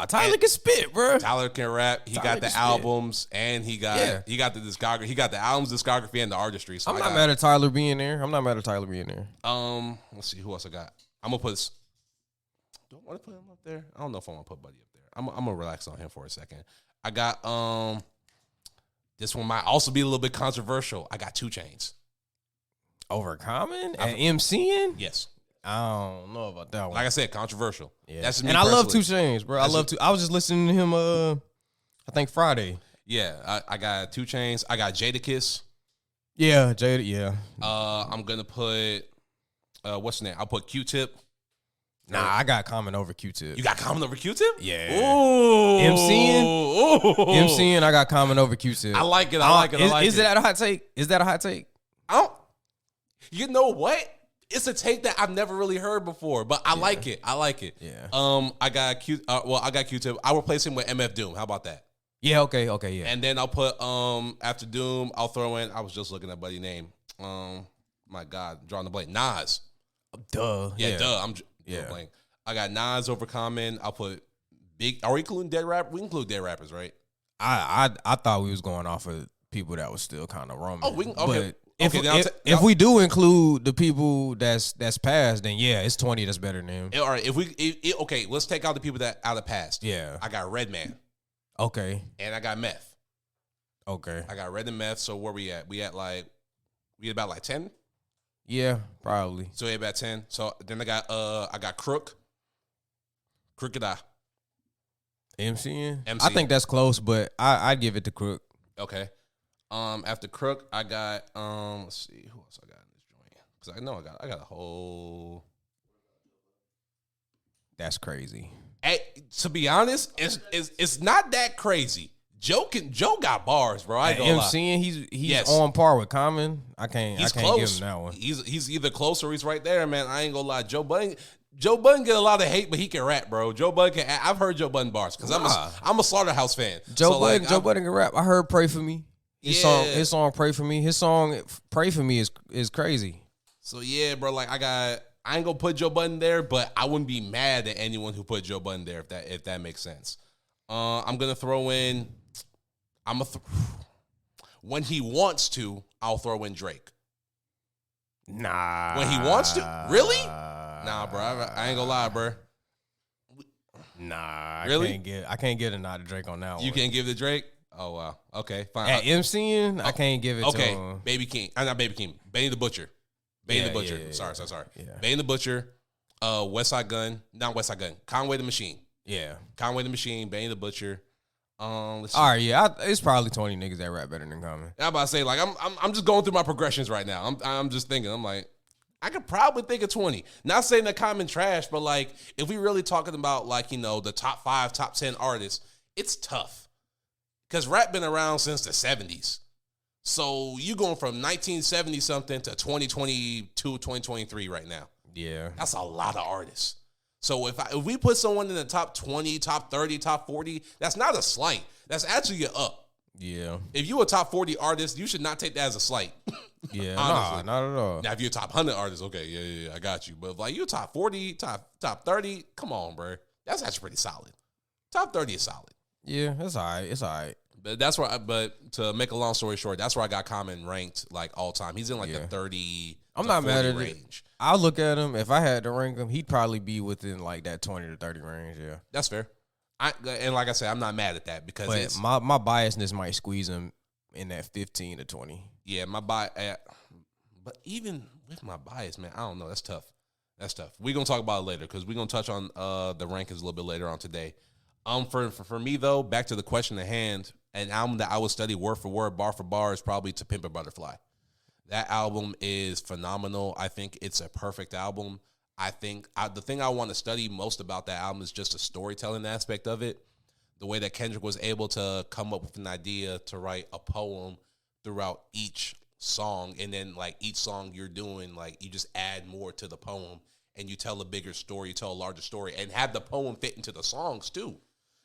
Tyler can spit, bro. Tyler can rap. He got the albums, and he got the discography. He got the albums, discography, and the artistry. So I'm not mad at Tyler being there. Let's see who else I got. I'm gonna put. Do I want to put him up there? I don't know if I want to put Buddy up there. I'm gonna relax on him for a second. I got this one might also be a little bit controversial. I got 2 Chainz. Over Common and MCing? Yes. I don't know about that one. Like I said, controversial. Yeah. That's me and personally. I love 2 Chainz, bro. I was just listening to him. I think Friday. Yeah, I got 2 Chainz. I got Jadakiss. Yeah, Jada. Yeah. I'm gonna put what's the name? I'll put Q-Tip. Nah, I got Common over Q-Tip. You got Common over Q-Tip? Yeah. Ooh. MCing, I got Common over Q-Tip. I like it. Is that a hot take? Is that a hot take? You know what? It's a take that I've never really heard before, but I like it. Yeah. I got Q-Tip. I'll replace him with MF Doom. How about that? Yeah, okay, yeah. And then I'll put after Doom, I'll throw in. I was just looking at buddy name. My God, drawing the blank. Nas. Duh. Yeah, duh. I'm blank. I got Nas over Common. I'll put Big. Are we including dead rap? We include dead rappers, right? I thought we was going off of people that was still kind of roaming. Oh, we can. Okay. If we do include the people that's past, then yeah, it's 20 that's better than him. All right, okay, let's take out the people that out of past. Yeah. I got Redman. Okay. And I got Meth. Okay. I got Red and Meth. So where we at? We at about like 10? Yeah, probably. So we about 10. So then I got Crook. Crooked Eye. MCing? I think that's close, but I'd give it to Crook. Okay. After Crook, I got let's see who else I got in this joint. Because I know I got a whole. That's crazy. Hey, to be honest, it's not that crazy. Joe got bars, bro. I ain't gonna lie. He's on par with Common. I can't give him that one. He's either close or he's right there, man. I ain't gonna lie. Joe Budden get a lot of hate, but he can rap, bro. Joe Budden can. I've heard Joe Budden bars because I'm a Slaughterhouse fan. Joe Budden can rap. I heard "Pray for Me." His song "Pray for Me." His song "Pray for Me" is crazy. So yeah, bro. Like I ain't gonna put Joe Budden there, but I wouldn't be mad at anyone who put Joe Budden there if that makes sense. I'm gonna throw in. When he wants to, I'll throw in Drake. Nah. When he wants to? Really? Nah, bro. I ain't gonna lie, bro. Nah. Really? I can't get a nod to Drake on that one. You can't give it to Drake? Oh, wow. Okay, fine. At MCing, I can't give it to him. Baby King. Not Baby King. Benny the Butcher. Benny the Butcher. Yeah. Sorry. Yeah. Benny the Butcher. West Side Gun. Not West Side Gun. Conway the Machine. Yeah. Conway the Machine. Benny the Butcher. Let's see. All right, yeah, it's probably 20 niggas that rap better than Common. I'm about to say, like, I'm just going through my progressions right now. I'm just thinking, I'm like, I could probably think of 20. Not saying that Common trash, but like, if we really talking about like, you know, the top 5, top 10 artists, it's tough. Because rap been around since the 70s. So you going from 1970 something to 2022, 2023 right now. Yeah. That's a lot of artists. So if we put someone in the top 20, top 30, top 40, that's not a slight. That's actually a up. Yeah. If you a top 40 artist, you should not take that as a slight. Yeah, nah, not at all. Now, if you're a top 100 artist, okay, yeah, I got you. But if like you're top 40, top 30, come on, bro. That's actually pretty solid. Top 30 is solid. Yeah, it's all right. It's all right. But that's where but to make a long story short, that's where I got Common ranked like all time. He's in like the 30 I'm not mad at range. I'll look at him. If I had to rank him, he'd probably be within like that 20 to 30 range, yeah. That's fair. And like I said, I'm not mad at that because it's my biasness might squeeze him in that 15 to 20. Yeah, my bias. But even with my bias, man, I don't know. That's tough. We're going to talk about it later because we're going to touch on the rankings a little bit later on today. For me, though, back to the question at hand, an album that I would study word for word, bar for bar is probably To Pimp a Butterfly. That album is phenomenal. I think it's a perfect album. I think the thing I want to study most about that album is just the storytelling aspect of it. The way that Kendrick was able to come up with an idea to write a poem throughout each song. And then, like, each song you're doing, like, you just add more to the poem and you tell a bigger story, you tell a larger story, and have the poem fit into the songs, too.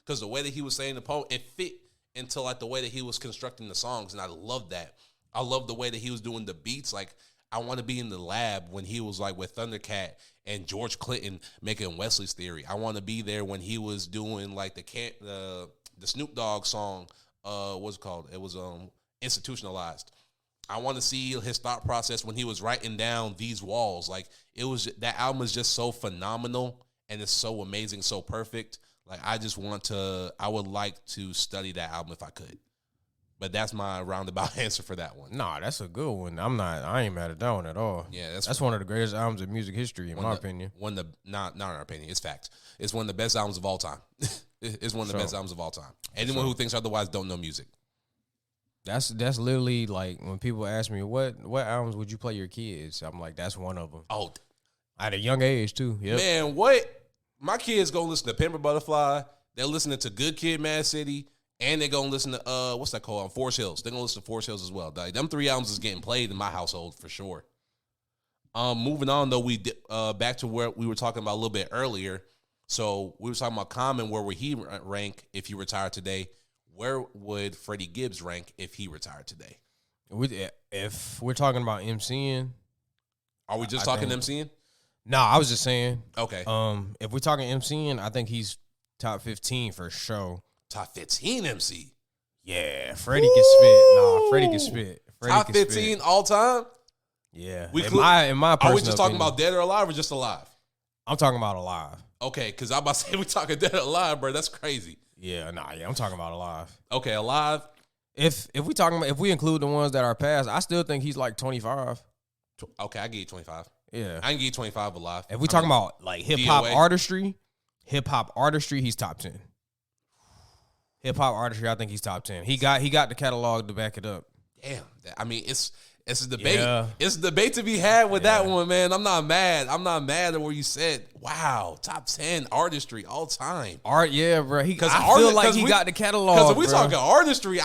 Because the way that he was saying the poem, it fit into, like, the way that he was constructing the songs, and I love that. I love the way that he was doing the beats. Like, I want to be in the lab when he was like with Thundercat and George Clinton making Wesley's Theory. I want to be there when he was doing like the Snoop Dogg song. What's it called? It was Institutionalized. I want to see his thought process when he was writing down These Walls. Like, it was, that album is just so phenomenal and it's so amazing, so perfect. Like, I would like to study that album if I could. But that's my roundabout answer for that one. Nah, that's a good one. I ain't mad at that one at all. Yeah, that's one of the greatest albums of music history, in my opinion. Not in our opinion, it's fact. It's one of the best albums of all time. It's one of the best albums of all time. Anyone who thinks otherwise don't know music. That's literally like when people ask me what albums would you play your kids? I'm like, that's one of them. Oh, at a young age too. Yep. Man, what? My kids gonna listen to Pimp a Butterfly. They're listening to Good Kid, Mad City. And they're going to listen to, what's that called? Forest Hills. They're going to listen to Forest Hills as well. Like, them 3 albums is getting played in my household for sure. Moving on, though, back to where we were talking about a little bit earlier. So we were talking about Common, where would he rank if he retired today? Where would Freddie Gibbs rank if he retired today? If we're talking about MCing. Are we just talking MCing? No, I was just saying. Okay. If we're talking MCing, I think he's top 15 for sure. Top 15 MC. Yeah, Freddie can spit. Nah, Freddie can spit. Freddie Top can 15 spit. all time? Yeah. We In my Are we personal just talking opinion, about dead or alive or just alive? I'm talking about alive. Okay, because I'm about to say we talking dead or alive, bro. That's crazy. Yeah, I'm talking about alive. Okay, alive. If we include the ones that are past, I still think he's like 25. Okay, I give you 25. Yeah. I can give you 25 alive. If we talking about like hip hop DOA. artistry, he's top 10. Hip hop artistry, I think he's top 10. He got the catalog to back it up. Damn. I mean, it's a debate. Yeah. It's a debate to be had with that one, man. I'm not mad. I'm not mad at where you said, wow, top 10 artistry all time. Art, yeah, bro. I art- feel like 'cause he we- got the catalog. Because if we bro. talking artistry,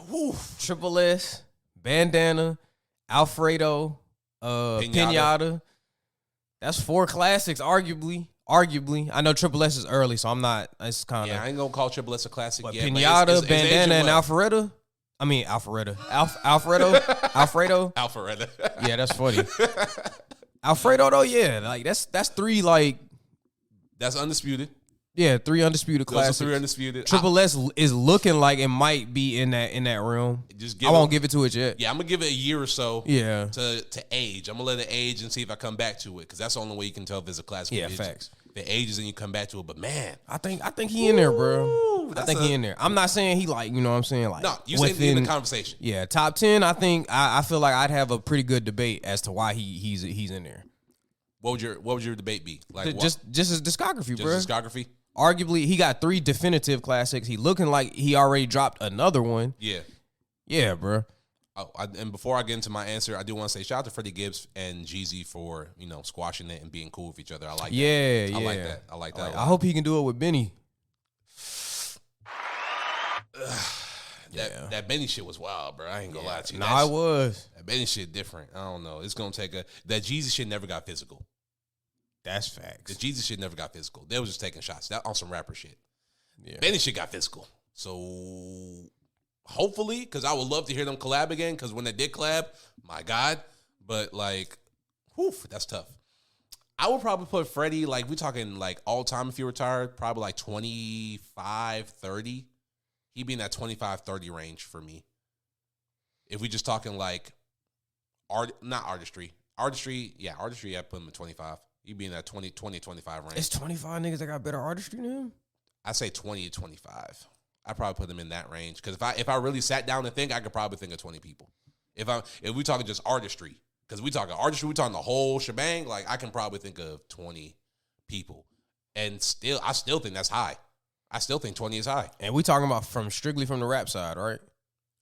whew. Triple S, Bandana, Alfredo, Pinata. That's 4 classics, arguably. I know Triple S is early, so I'm not. It's kind of. Yeah, I ain't gonna call Triple S a classic But yet. Pinata, But it's Bandana, and well. Alfredo. Alfredo. Alpharetta. Yeah, that's funny. Alfredo though, yeah, like that's 3 like That's undisputed. 3 undisputed Those are classics. 3 undisputed. Triple S is looking like it might be in that realm. Just I won't give it to it yet. Yeah, I'm gonna give it a year or so. Yeah. To age. I'm gonna let it age and see if I come back to it because that's the only way you can tell if it's a classic. Yeah, It's- facts. The ages and you come back to it, but man, I think he in there, bro. I that's think he in there. I'm not saying he like, you know what I'm saying? Like no, you saying in the conversation. Yeah, top 10, I think I feel like I'd have a pretty good debate as to why he's in there. What would your debate be? Like Just his discography, bro. just discography? Arguably, he got 3 definitive classics. He looking like he already dropped another one. Yeah. Yeah, bro. Oh, and before I get into my answer, I do want to say shout out to Freddie Gibbs and Jeezy for squashing it and being cool with each other. I like that. Yeah. I like that. I like that. I hope he can do it with Benny. That Benny shit was wild, bro. I ain't gonna lie to you. Nah, it was. That Benny shit different. I don't know. It's gonna take that Jeezy shit never got physical. That's The facts. Jeezy shit never got physical. They was just taking shots. That on some rapper shit. Yeah. Benny shit got physical. So hopefully, because I would love to hear them collab again. Because when they did collab, my God. But like, whew, that's tough. I would probably put Freddie, like we talking like all time if he retired, probably like 25, 30. He'd be in that 25, 30 range for me. If we just talking like not artistry. Artistry, I'd put him at 25. He'd be in that 20, 25 range. It's 25 niggas that got better artistry than him? I say 20 to 25. I probably put them in that range because if I really sat down and think, I could probably think of 20 people. If we talking just artistry, because we talking artistry, we talking the whole shebang. Like I can probably think of 20 people, and I still think that's high. I still think 20 is high. And we talking about strictly from the rap side, right?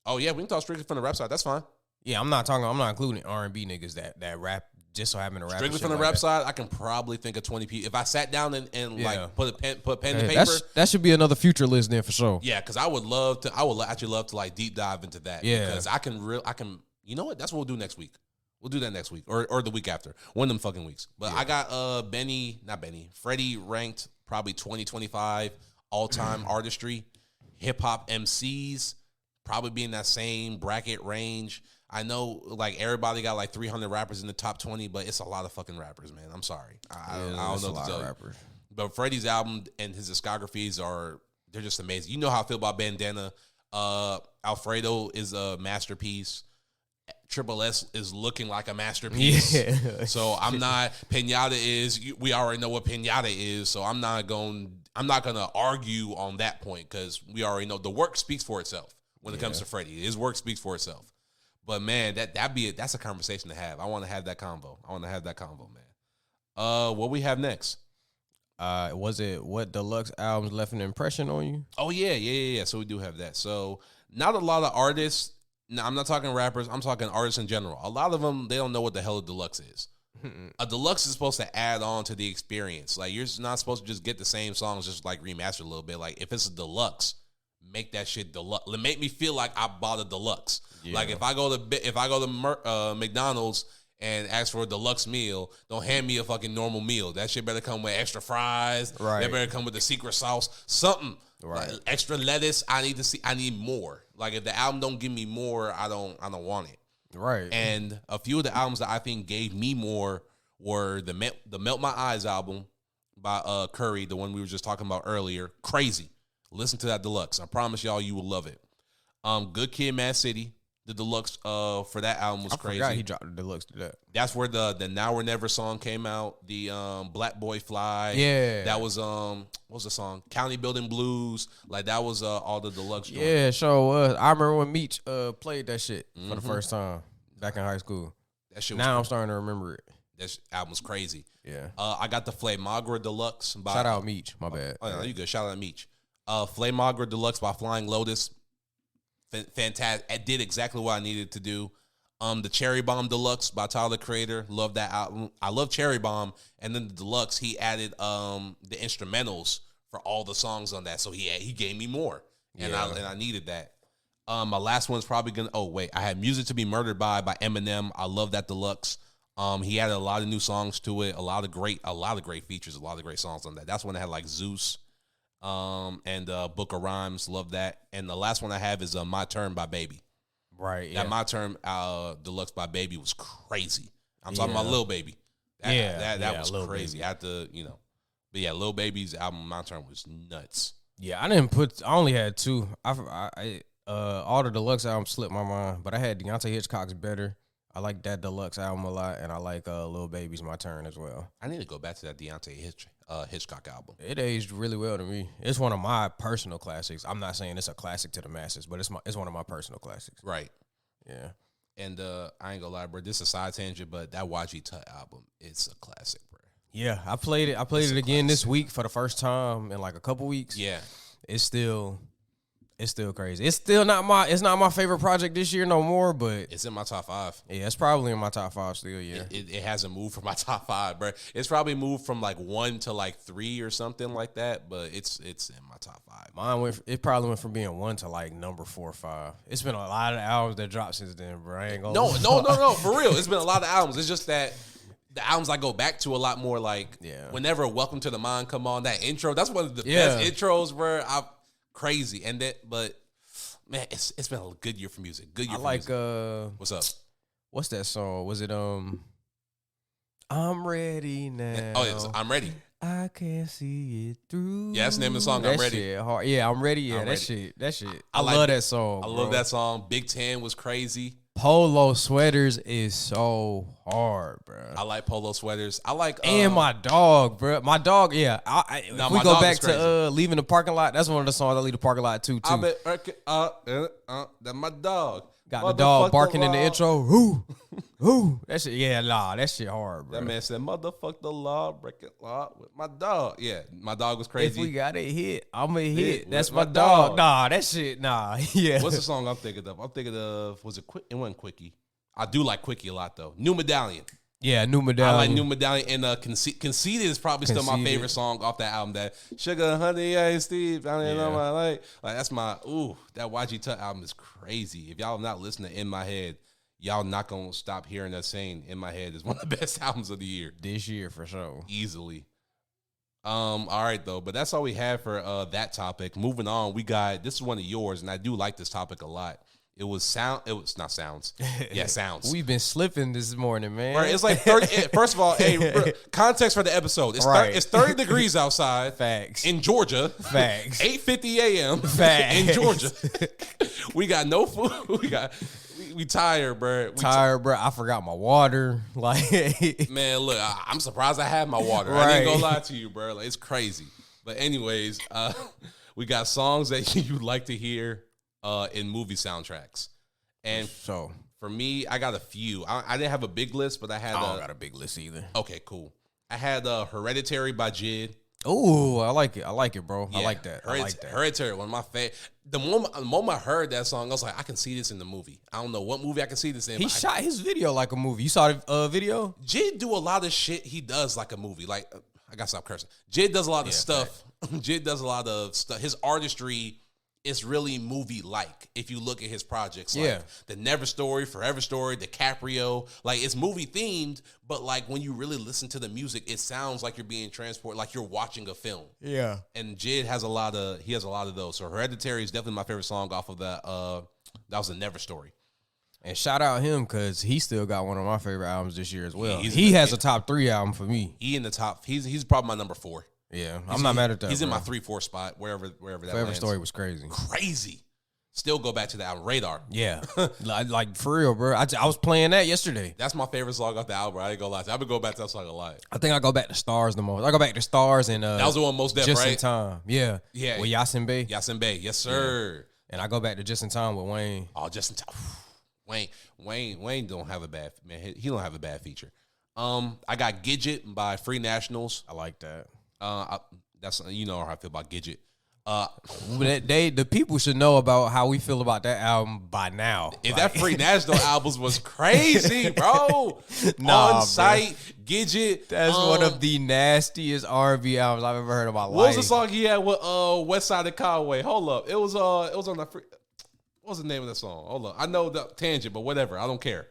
Oh yeah, we can talk strictly from the rap side. That's fine. Yeah, I'm not including R&B niggas that rap just so happen to rap. Strictly from the rap side, I can probably think of 20 people. If I sat down and like put pen to paper, that should be another future list then for sure. Yeah, because I would actually love to like deep dive into that. Yeah, because I can. You know what? That's what we'll do next week. We'll do that next week or the week after. One of them fucking weeks. But I got Freddie ranked probably 20, 25 all-time artistry. Hip-hop MCs probably be in that same bracket range. I know like everybody got like 300 rappers in the top 20, but it's a lot of fucking rappers, man. I'm sorry. I don't know what to tell you. But Freddie's album and his discographies they're just amazing. You know how I feel about Bandana. Alfredo is a masterpiece. Triple S is looking like a masterpiece. Yeah. So I'm not. Pinata is. We already know what Pinata is. So I'm not gonna argue on that point because we already know the work speaks for itself when it comes to Freddie. His work speaks for itself. But man, that's a conversation to have. I want to have that convo. Man. What we have next? Was it what deluxe albums left an impression on you? Oh yeah. So we do have that. So not a lot of artists. No, I'm not talking rappers. I'm talking artists in general. A lot of them, they don't know what the hell a deluxe is. A deluxe is supposed to add on to the experience. Like you're not supposed to just get the same songs, just like remaster a little bit. Like if it's a deluxe, make that shit deluxe. Make me feel like I bought a deluxe. Yeah. Like if I go to McDonald's and ask for a deluxe meal, don't hand me a fucking normal meal. That shit better come with extra fries. Right. That better come with the secret sauce. Something. Right. Like extra lettuce. I need more. Like if the album don't give me more, I don't want it. Right. And a few of the albums that I think gave me more were the Melt My Eyes album by Curry, the one we were just talking about earlier. Crazy. Listen to that deluxe. I promise y'all you will love it. Good Kid, Mad City. The deluxe for that album was crazy. I forgot he dropped the deluxe to that. That's where the Now or Never song came out. The Black Boy Fly. Yeah. That was what was the song? County Building Blues. Like that was all the deluxe joints. Yeah, sure was. I remember when Meech played that shit for the first time back in high school. That shit was now I'm starting to remember it. That album was crazy. Yeah. I got the Flamagra Deluxe by shout out Meech, my bad. Oh, no, you good. Shout out Meech. Flamagra Deluxe by Flying Lotus. Fantastic. It did exactly what I needed to do. The Cherry Bomb Deluxe by Tyler the Creator. Love that album. I love Cherry Bomb. And then the Deluxe, he added the instrumentals for all the songs on that. So he gave me more. And I needed that. My last one's probably gonna I had Music to Be Murdered by Eminem. I love that Deluxe. He added a lot of new songs to it, a lot of great features, a lot of great songs on that. That's when I had like Zeus. And Book of Rhymes, love that. And the last one I have is My Turn by Baby. Right. That My Turn Deluxe by Baby was crazy. I'm talking about Lil Baby. That was crazy. Baby. I had to, but yeah, Lil Baby's album My Turn was nuts. Yeah, I only had two. All the deluxe albums slipped my mind, but I had Deontay Hitchcock's Better. I like that deluxe album a lot, and I like Lil Baby's My Turn as well. I need to go back to that Deontay Hitchcock album. It aged really well to me. It's one of my personal classics. I'm not saying it's a classic to the masses, but it's one of my personal classics. Right. Yeah. And I ain't gonna lie, bro. This is a side tangent, but that YG Tut album, it's a classic, bro. Yeah, I played it. I played it again this week for the first time in like a couple weeks. Yeah. It's still crazy. It's not my favorite project this year no more, but it's in my top 5. Yeah, it's probably in my top 5 still. Yeah, it hasn't moved from my top 5, bro. It's probably moved from like 1 to like 3 or something like that, but it's in my top 5. It probably went from being 1 to like number 4 or 5. It's been a lot of albums that dropped since then, bro. I ain't gonna no, for real. It's been a lot of albums. It's just that the albums I go back to a lot more, like whenever Welcome to the Mind come on, that intro, that's one of the best intros, bro. Crazy. And that, but man, it's been a good year for music. Good year for music. What's up? What's that song? Was it I'm ready now. Oh, yeah, I'm ready. I can't see it through. Yeah, that's the name of the song. I'm ready. Shit hard. Yeah, I'm ready. Yeah, that shit. I love that song. I love that song. Big 10 was crazy. Polo Sweaters is so hard, bro. I like Polo Sweaters. I like and my dog, bro. My dog, yeah. If we go back to Leaving the Parking Lot, that's one of the songs I leave the parking lot too. That my dog. Got the dog barking in the intro. Who? That shit, that shit hard, bro. That man said, "Motherfuck the law, break it law with my dog." Yeah, my dog was crazy. If we got a hit, I'm a hit. That's my dog. Nah, that shit, nah. Yeah. What's the song I'm thinking of? I'm thinking of, was it Quick? It wasn't Quickie. I do like Quickie a lot though. New Medallion. Yeah, New Medallion. I like New Medallion, and Conceited is probably still my favorite song off that album. That Sugar Honey, Ice Steve, I don't know my like that's my that YG Tut album is crazy. If y'all have not listened to In My Head, y'all not gonna stop hearing us saying In My Head is one of the best albums of the year. This year for sure. Easily. All right though, but that's all we have for that topic. Moving on, we got, this is one of yours, and I do like this topic a lot. It was not sounds. Yeah, sounds. We've been slipping this morning, man. Right, it's like 30. First of all, hey, context for the episode. It's 30 degrees outside. Facts. In Georgia. Facts. 8:50 a.m. Facts. In Georgia. We got no food. We tired, bro. Bro. I forgot my water. Like, man, look, I'm surprised I had my water. Right. I ain't gonna lie to you, bro. Like, it's crazy. But anyways, we got songs that you like to hear in movie soundtracks. And so for me, I got a few. I didn't have a big list, but I had I don't got a big list either. Okay, cool. I had Hereditary by Jid. Oh, I like it, bro. Yeah, I like that. Hereditary, one of my favorite. The moment I heard that song, I was like, I can see this in the movie. I don't know what movie I can see this in. He shot his video like a movie. You saw the video? Jid do a lot of shit he does like a movie. Like, I gotta stop cursing. Jid does a lot of stuff. Jid does a lot of stuff. His artistry is really movie-like if you look at his projects. Like The Never Story, Forever Story, DiCaprio. Like, it's movie-themed, but like when you really listen to the music, it sounds like you're being transported, like you're watching a film. Yeah. And Jid has a lot of those. So Hereditary is definitely my favorite song off of that. That was The Never Story. And shout out him because he still got one of my favorite albums this year as well. He has a top 3 album for me. He in the top. He's probably my number 4. Yeah, I'm not mad at that. He's in my 3-4 spot, wherever that Forever lands. Story was crazy. Crazy. Still go back to the album. Radar. Yeah. like for real, bro. I was playing that yesterday. That's my favorite song off the album. I ain't gonna lie. I've been going back to that song a lot. I think I go back to Stars the most. I go back to Stars and that was the one most def, Just right? in Time. Yeah. Yeah. With Yasin Bey. Yasin Bey. Yes, sir. Yeah. And I go back to Just in Time with Wayne. Oh, Just in Time. Wayne don't have a bad man. He don't have a bad feature. I got Gidget by Free Nationals. I like that. That's you know how I feel about Gidget. The people should know about how we feel about that album by now. If that Free National albums was crazy, bro. On site, Gidget. That's one of the nastiest R&B albums I've ever heard in my life. What was the song he had with West Side of Conway? Hold up. It was on the free. What was the name of that song? Hold up. I know the tangent, but whatever. I don't care.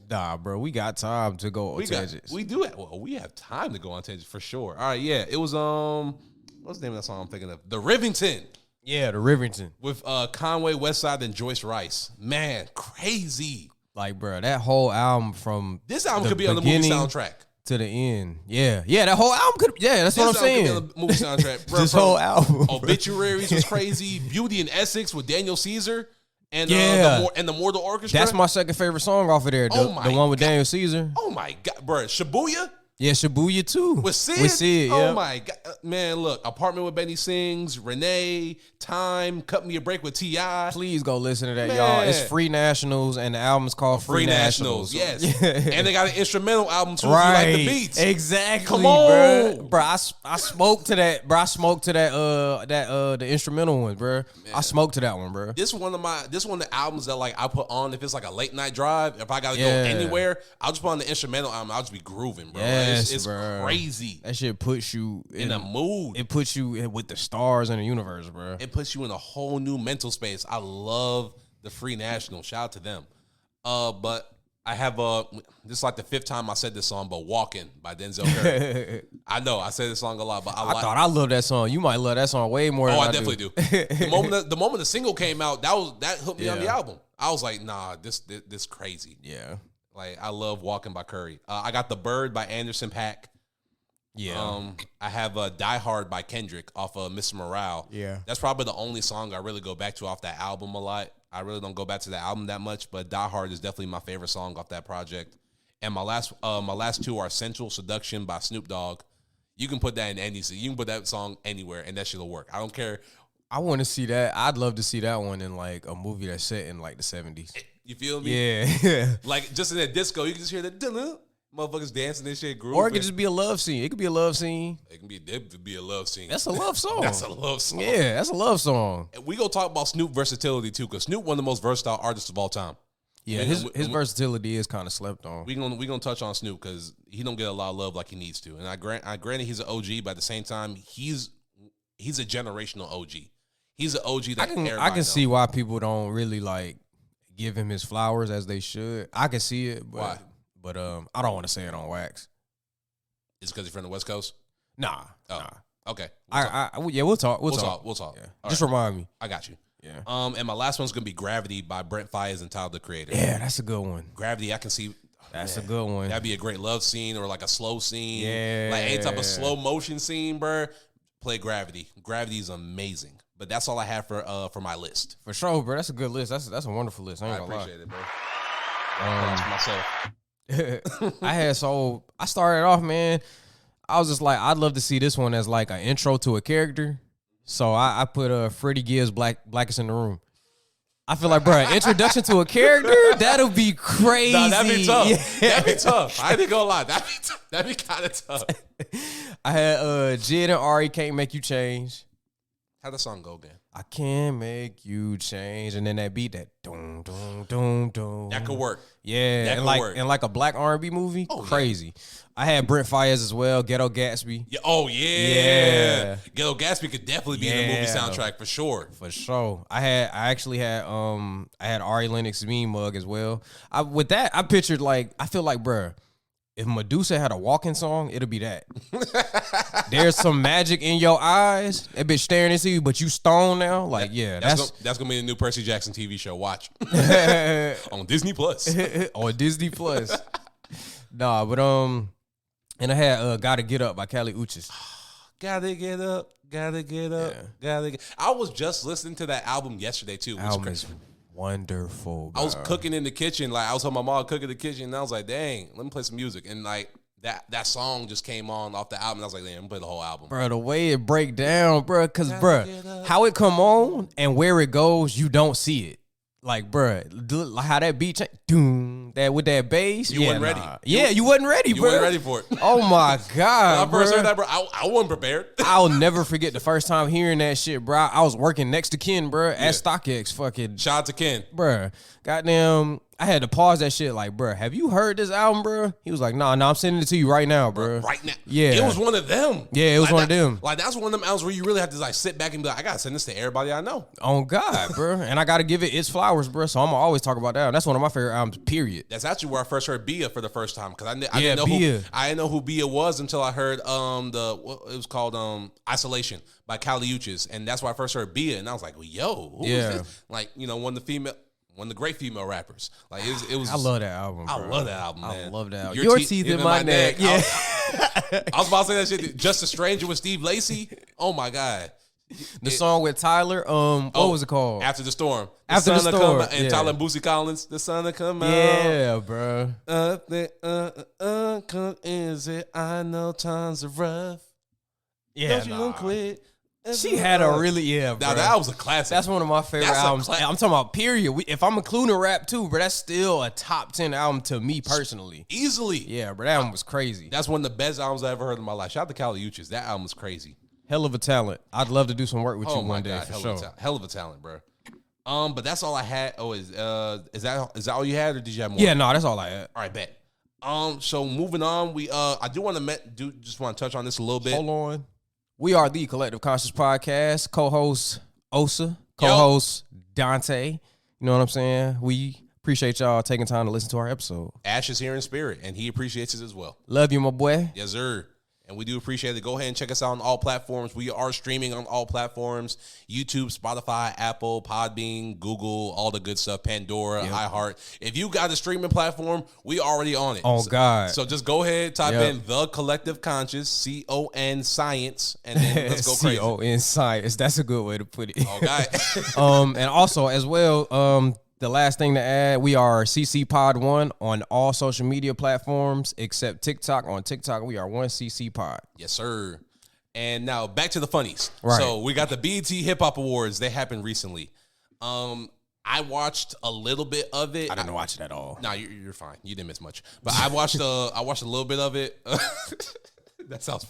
Nah, bro. We got time to go on tangents. We do it. Well, we have time to go on tangents for sure. All right, yeah. It was what's the name of that song I'm thinking of? The Rivington. Yeah, the Rivington. With Conway, Westside, and Joyce Rice. Man, crazy. Like, bro, that whole album from this album could be on the movie soundtrack. To the end. Yeah. Yeah, that whole album could that's what I'm saying. Could be on the movie soundtrack. Bro, this whole album. Obituaries was crazy. Beauty and Essex with Daniel Caesar. And the Mortal Orchestra. That's my second favorite song off of there. The one with Daniel Caesar. Oh my God, bro. Shibuya? Yeah, Shibuya too. With Sid? Oh my God. Man, look. Apartment with Benny Sings, Renee, Time, Cut Me a Break with T.I. Please go listen to that, y'all. It's Free Nationals, and the album is called Free Nationals. Yes. And they got an instrumental album too if you like the beats. Exactly. Come on. Bro, I smoked to that. Bro, I smoked to that the instrumental one, bro. Man. I smoked to that one, bro. This one of the albums that like I put on if it's like a late night drive. If I gotta go anywhere, I'll just put on the instrumental album. I'll just be grooving, bro. Yeah. It's crazy. That shit puts you in a mood. It puts you with the stars in the universe, bro. It puts you in a whole new mental space. I love the Free National. Shout out to them. But I have this is like the fifth time I said this song, but Walking by Denzel Curry. I know I say this song a lot, but I thought I loved that song. You might love that song way more. I definitely do. The moment the single came out, that hooked me on the album. I was like, nah, this crazy. Yeah. Like, I love Walking by Curry. I got The Bird by Anderson .Paak. Yeah. I have Die Hard by Kendrick off of Mr. Morale. Yeah. That's probably the only song I really go back to off that album a lot. I really don't go back to the album that much, but Die Hard is definitely my favorite song off that project. And my last two are Sensual Seduction by Snoop Dogg. You can put that in any scene. You can put that song anywhere, and that shit'll work. I don't care. I want to see that. I'd love to see that one in like a movie that's set in like the 70s. You feel me? Yeah. Like just in that disco, you can just hear the motherfuckers dancing and shit, grooving. Or it could just be a love scene. It could be a love scene. It can be a love scene. That's a love song. That's a love song. Yeah, that's a love song. And we gonna talk about Snoop versatility too, because Snoop one of the most versatile artists of all time. Yeah, his versatility is kind of slept on. We gonna touch on Snoop because he don't get a lot of love like he needs to. And I granted he's an OG, but at the same time he's a generational OG. He's an OG that I can see why people don't really like give him his flowers as they should. I can see it, but why? But I don't want to say it on wax. Is it because he's from the West Coast? Nah. Okay. We'll talk. We'll talk. Yeah. Just remind me. I got you. Yeah. And my last one's gonna be Gravity by Brent Faiyaz and Tyler the Creator. Yeah, that's a good one. Gravity, I can see. That's a good one. That'd be a great love scene or like a slow scene. Yeah. Like any type of slow motion scene, bro. Play Gravity. Gravity is amazing. But that's all I have for my list. For sure, bro. That's a good list. That's a wonderful list. I appreciate it, bro. Myself. I started off, man. I was just like, I'd love to see this one as like an intro to a character. So I put Freddie Gibbs, Blackest in the Room. I feel like, bro, introduction to a character, that'll be crazy. Nah, that'd be tough. Yeah. That'd be tough. I ain't gonna lie. That'd be kind of tough. I had Jid and Ari, Can't Make You Change. How'd the song go again? I can't make you change, and then that beat, that doom doom doom doom. That could work. Yeah, that and work. like a black R&B movie, crazy. Yeah. I had Brent Faiyaz as well, Ghetto Gatsby. Yeah. Oh yeah. Ghetto Gatsby could definitely be in the movie soundtrack for sure. For sure. I had Ari Lennox Mean Mug as well. With that, I pictured like I feel like, bruh, if Medusa had a walking song, it'll be that. There's some magic in your eyes. That bitch staring into you, but you stoned now. Like, that's gonna be the new Percy Jackson TV show. Watch on Disney Plus. On Disney Plus. Nah, but and I had Gotta Get Up by Kali Uchis. Gotta get up. gotta get up, gotta get. I was just listening to that album yesterday too. It was crazy. Wonderful, bro. I was cooking in the kitchen, like I was helping my mom cook in the kitchen, and I was like, dang, let me play some music. And like that song just came on off the album, and I was like, damn, I'm gonna play the whole album. Bro, the way it break down, bro, because, bro, how it come on and where it goes, you don't see it. Like, bro, how that beat change, doom, that with that bass. You wasn't ready. Yeah, you wasn't ready, bro. You wasn't ready for it. Oh, my God, when I first heard that, bro, I wasn't prepared. I'll never forget the first time hearing that shit, bro. I was working next to Ken, bro, at StockX fucking. Shout out to Ken. Bro, goddamn, I had to pause that shit like, bro, have you heard this album, bro? He was like, nah, I'm sending it to you right now, bro. Right now. Yeah. It was one of them. Yeah, it was one of them. Like, that's one of them albums where you really have to, like, sit back and be like, I got to send this to everybody I know. On God, bro. And I got to give it its flowers, bro. So I'm going to always talk about that. That's one of my favorite albums, period. That's actually where I first heard Bia for the first time. Because I didn't know who Bia was until I heard it was called Isolation by Kali Uchis. And that's why I first heard Bia. And I was like, well, yo, who is this? Like, one of the great female rappers. Like it was. I love that album, bro. I love that album, man. I love that album. Your teeth in my neck. Yeah. I was about to say that shit. Just a Stranger with Steve Lacy. Oh my God. The song with Tyler. What was it called? After the Storm. After the Storm. And Tyler and Boosie Collins. The sun to come out. Yeah, bro. Is it? I know times are rough. Yeah, Don't you quit. She had a really, bro. Now that was a classic. That's one of my favorite albums. I'm talking about period. If I'm including rap too, bro, that's still a top 10 album to me personally. Easily. Yeah, bro, that album was crazy. That's one of the best albums I ever heard in my life. Shout out to Kali Uchis. That album was crazy. Hell of a talent. I'd love to do some work with you one day, for sure. Hell of a talent, bro. But that's all I had. Oh, is that all you had, or did you have more? Yeah, no, that's all I had. All right, bet. So moving on, I do want to touch on this a little bit. Hold on. We are the Collective Conscious Podcast. Co-host Osa, co-host Donte. You know what I'm saying? We appreciate y'all taking time to listen to our episode. Ash is here in spirit, and he appreciates it as well. Love you, my boy. Yes, sir. And we do appreciate it. Go ahead and check us out on all platforms. We are streaming on all platforms. YouTube, Spotify, Apple, Podbean, Google, all the good stuff, Pandora, iHeart. If you got a streaming platform, we already on it. Oh, God. So just go ahead, type in The Collective Conscious, CON Science, and then let's go crazy. CON Science. That's a good way to put it. Okay. And also, as well, the last thing to add, we are CC Pod 1 on all social media platforms except TikTok. On TikTok, we are 1CC Pod. Yes, sir. And now back to the funnies. Right. So we got the BET Hip Hop Awards. They happened recently. I watched a little bit of it. I didn't watch it at all. No, you're fine. You didn't miss much. But I watched a little bit of it. That sounds.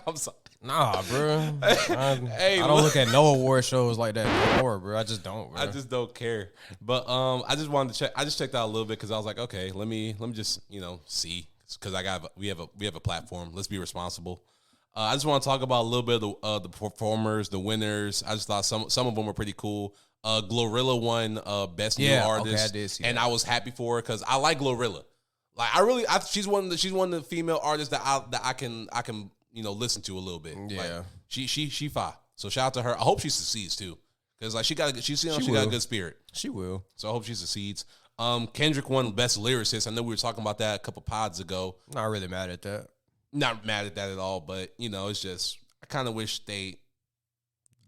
I'm sorry. Nah, bro. I don't look at no award shows like that anymore, bro. I just don't, bro. I just don't care. But I just wanted to check. I just checked out a little bit because I was like, okay, let me just see, because we have a platform. Let's be responsible. I just want to talk about a little bit of the performers, the winners. I just thought some of them were pretty cool. Glorilla won Best New Artist, I did see and that. I was happy for her because I like Glorilla. Like she's one of the female artists that I can listen to a little bit. Yeah, like, she fine. So shout out to her. I hope she succeeds too, because like she got a good spirit. She will. So I hope she succeeds. Kendrick won Best Lyricist. I know we were talking about that a couple pods ago. Not really mad at that. Not mad at that at all, but it's just I kind of wish they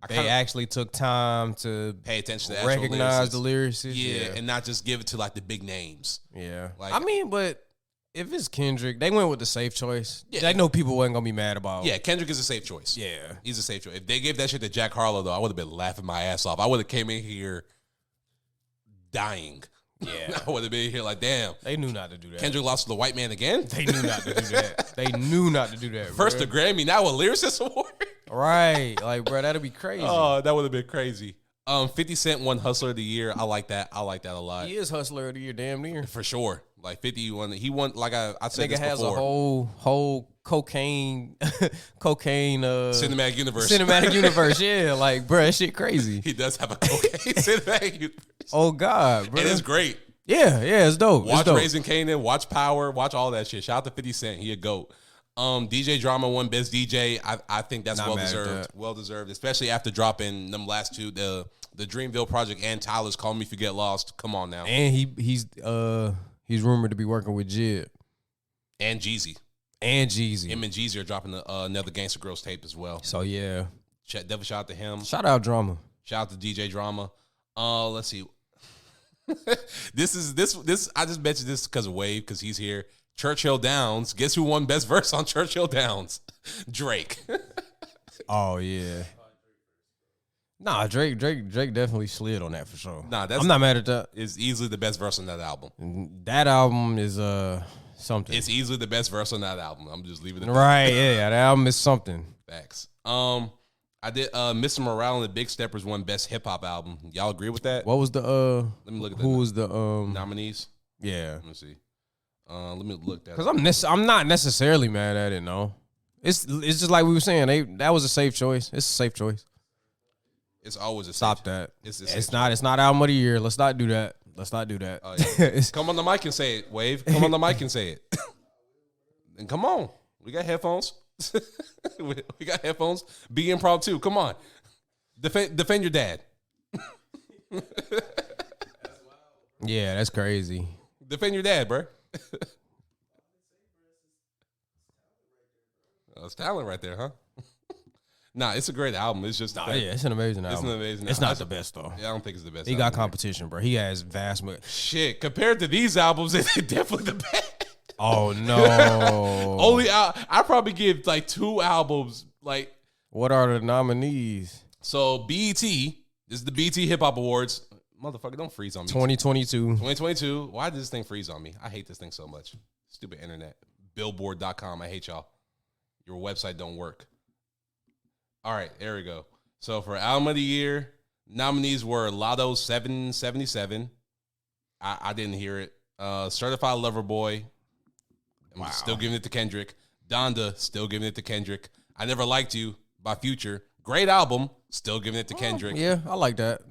actually took time to pay attention to recognize the lyricists. Yeah, and not just give it to like the big names. Yeah, like, I mean, but if it's Kendrick, they went with the safe choice. Yeah. They know people wasn't gonna be mad about. Yeah, Kendrick is a safe choice. Yeah, he's a safe choice. If they gave that shit to Jack Harlow, though, I would have been laughing my ass off. I would have came in here dying. Yeah, I would have been here like, damn. They knew not to do that. Kendrick lost to the white man again? They knew not to do that. They knew not to do that. First the Grammy, now a Lyricist Award? Right. Like, bro, that'd be crazy. Oh, that would have been crazy. 50 Cent won Hustler of the Year. I like that. I like that a lot. He is Hustler of the Year, damn near. For sure. Like 50 won. He won, like I said this before. Nigga has a whole cocaine cinematic universe. Cinematic universe, yeah. Like, bro, that shit crazy. He does have a cocaine cinematic universe. Oh, God, bro. And it's great. Yeah, it's dope. Watch Raising Kanan, watch Power, watch all that shit. Shout out to 50 Cent. He a GOAT. DJ Drama won Best DJ. I think that's well deserved. Well deserved, especially after dropping them last two, the Dreamville Project and Tyler's Call Me If You Get Lost. Come on now. And he's rumored to be working with Jid. And Jeezy. Him and Jeezy are dropping another Gangsta Girls tape as well. So yeah. Definitely shout out to him. Shout out Drama. Shout out to DJ Drama. Let's see. This. I just mentioned this because of Wave, because he's here. Churchill Downs. Guess who won best verse on Churchill Downs? Drake. Oh yeah. Nah, Drake definitely slid on that for sure. Nah, I'm not mad at that. It's easily the best verse on that album. That album is something. It's easily the best verse on that album. I'm just leaving it there. Right, yeah. That album is something. Facts. I did Mr. Morale and the Big Steppers won best hip hop album. Y'all agree with that? What was the Let me look at who was the nominees? Yeah. Let me see. Let me look that. Because I'm not necessarily mad at it, no. It's just like we were saying, that was a safe choice. It's a safe choice. It's always a stop safe that. It's not album of the year. Let's not do that. Yeah. Come on the mic and say it, Wave. Come on the mic and say it. And come on. We got headphones. we got headphones. Be impromptu. Come on. Defend your dad. Yeah, that's crazy. Defend your dad, bro. It's talent right there, huh? Nah, it's a great album. It's just it's an amazing album. It's not the best though. Yeah, I don't think it's the best. He got competition, bro. He has vast. Shit, compared to these albums, it's definitely the best. Oh no! Only I probably give like 2 albums. Like, what are the nominees? So BET, this is the BET Hip Hop Awards. Motherfucker, don't freeze on me. 2022. Why did this thing freeze on me? I hate this thing so much. Stupid internet. Billboard.com. I hate y'all. Your website don't work. All right, there we go. So for Album of the Year, nominees were Lotto 777. I didn't hear it. Certified Lover Boy. I'm still giving it to Kendrick. Donda, still giving it to Kendrick. I Never Liked You by Future. Great album, still giving it to Kendrick. Yeah, I like that.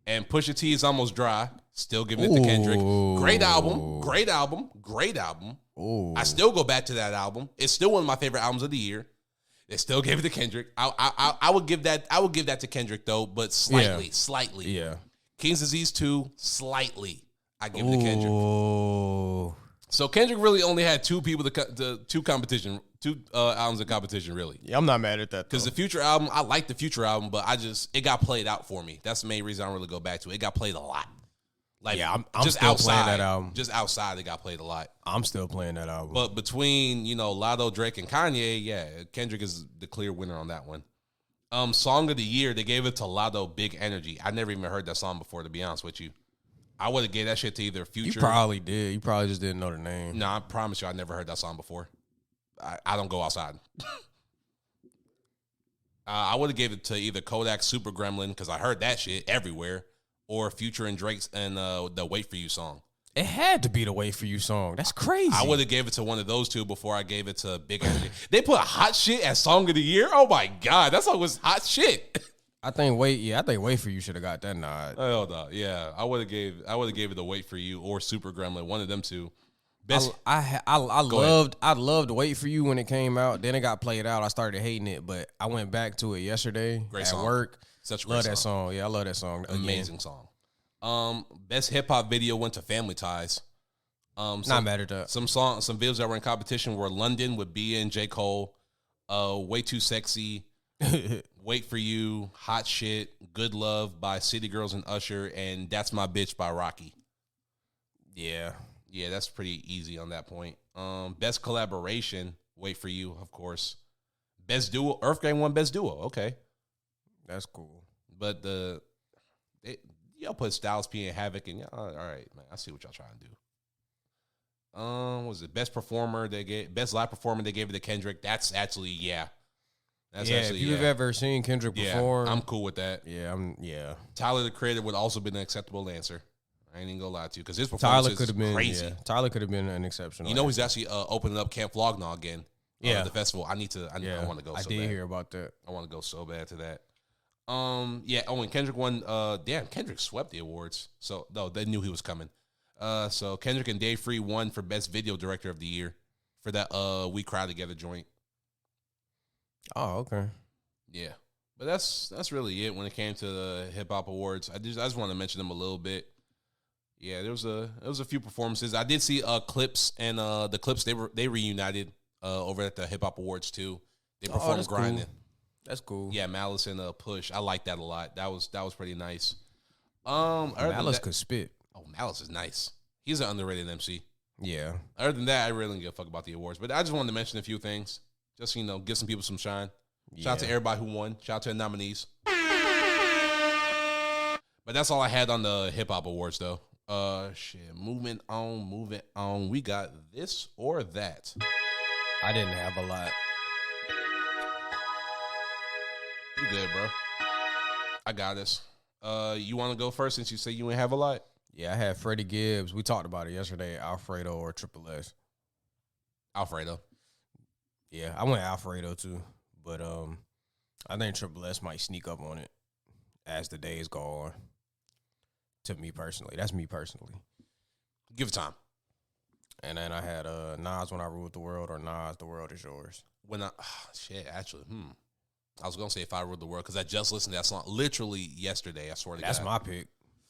And Pusha T Is Almost Dry, still giving it to Kendrick. Great album. Ooh. I still go back to that album. It's still one of my favorite albums of the year. They still gave it to Kendrick. I would give that to Kendrick though, but slightly. Yeah. King's Disease 2, slightly. I give it to Kendrick. So Kendrick really only had 2 people two albums of competition really. Yeah, I'm not mad at that because the Future album, I like the Future album, but it got played out for me. That's the main reason I don't really go back to it. It got played a lot. Like, yeah, I'm just still outside, playing that album. Just outside, it got played a lot. I'm still playing that album. But between Lotto, Drake, and Kanye, yeah, Kendrick is the clear winner on that one. Song of the Year, they gave it to Lotto, Big Energy. I never even heard that song before, to be honest with you. I would have gave that shit to either Future. You probably did. You probably just didn't know the name. No, I promise you, I never heard that song before. I don't go outside. I would have gave it to either Kodak Super Gremlin because I heard that shit everywhere, or Future and Drake's and the Wait For You song. It had to be the Wait For You song. That's crazy. I would have gave it to one of those 2 before I gave it to Big Energy. They put Hot Shit as Song of the Year. Oh my God, that song was hot shit. I think Wait For You should have got that nod. Oh no, yeah, I would have gave it the Wait For You or Super Gremlin, one of them 2. Best. I loved Wait For You when it came out. Then it got played out. I started hating it, but I went back to it yesterday at work. Such a great love song. That song. Yeah, I love that song. Amazing song. Best hip hop video went to Family Ties. Not mad at that. Some videos that were in competition were London with B and J. Cole, Way Too Sexy, Wait For You, Hot Shit, Good Love by City Girls and Usher, and That's My Bitch by Rocky. Yeah, that's pretty easy on that point. Best collaboration, Wait For You, of course. Best duo, Earth Gang won Best Duo. Okay, that's cool. But y'all put Styles P and Havoc, and all right, man. I see what y'all trying to do. What was it? Best performer best live performer they gave it to Kendrick. That's actually if you've ever seen Kendrick perform, I'm cool with that. Yeah. Tyler the Creator would also been an acceptable answer. I ain't even gonna lie to you because his performance is crazy. Yeah. Tyler could have been an exceptional. He's actually opening up Camp Flog Gnaw again. The festival. I want to go. I did hear about that. I want to go so bad to that. And Kendrick won. Kendrick swept the awards. So no, they knew he was coming. So Kendrick and Dave Free won for Best Video Director of the Year for that We Cry Together joint. Oh, okay. Yeah. But that's really it when it came to the hip hop awards. I just want to mention them a little bit. Yeah, there was a few performances. I did see Clips and the Clips they reunited over at the hip hop awards too. They performed Grinding. Cool. That's cool. Yeah, Malice and Push. I like that a lot. That was pretty nice. Malice could spit. Oh, Malice is nice. He's an underrated MC. Yeah. Other than that, I really don't give a fuck about the awards. But I just wanted to mention a few things. Just, give some people some shine. Shout out to everybody who won. Shout out to the nominees. But that's all I had on the hip hop awards, though. Moving on. We got this or that. I didn't have a lot. You good, bro? I got this. You want to go first since you say you ain't have a lot? Yeah, I had Freddie Gibbs. We talked about it yesterday. Alfredo or Triple S. Alfredo. Yeah, I went Alfredo too, but I think Triple S might sneak up on it as the days go on. To me personally, that's me personally. Give it time. And then I had Nas When I Ruled the World or Nas The World Is Yours. Actually, I was gonna say If I Ruled the World because I just listened to that song literally yesterday. I swear to God. That's my pick.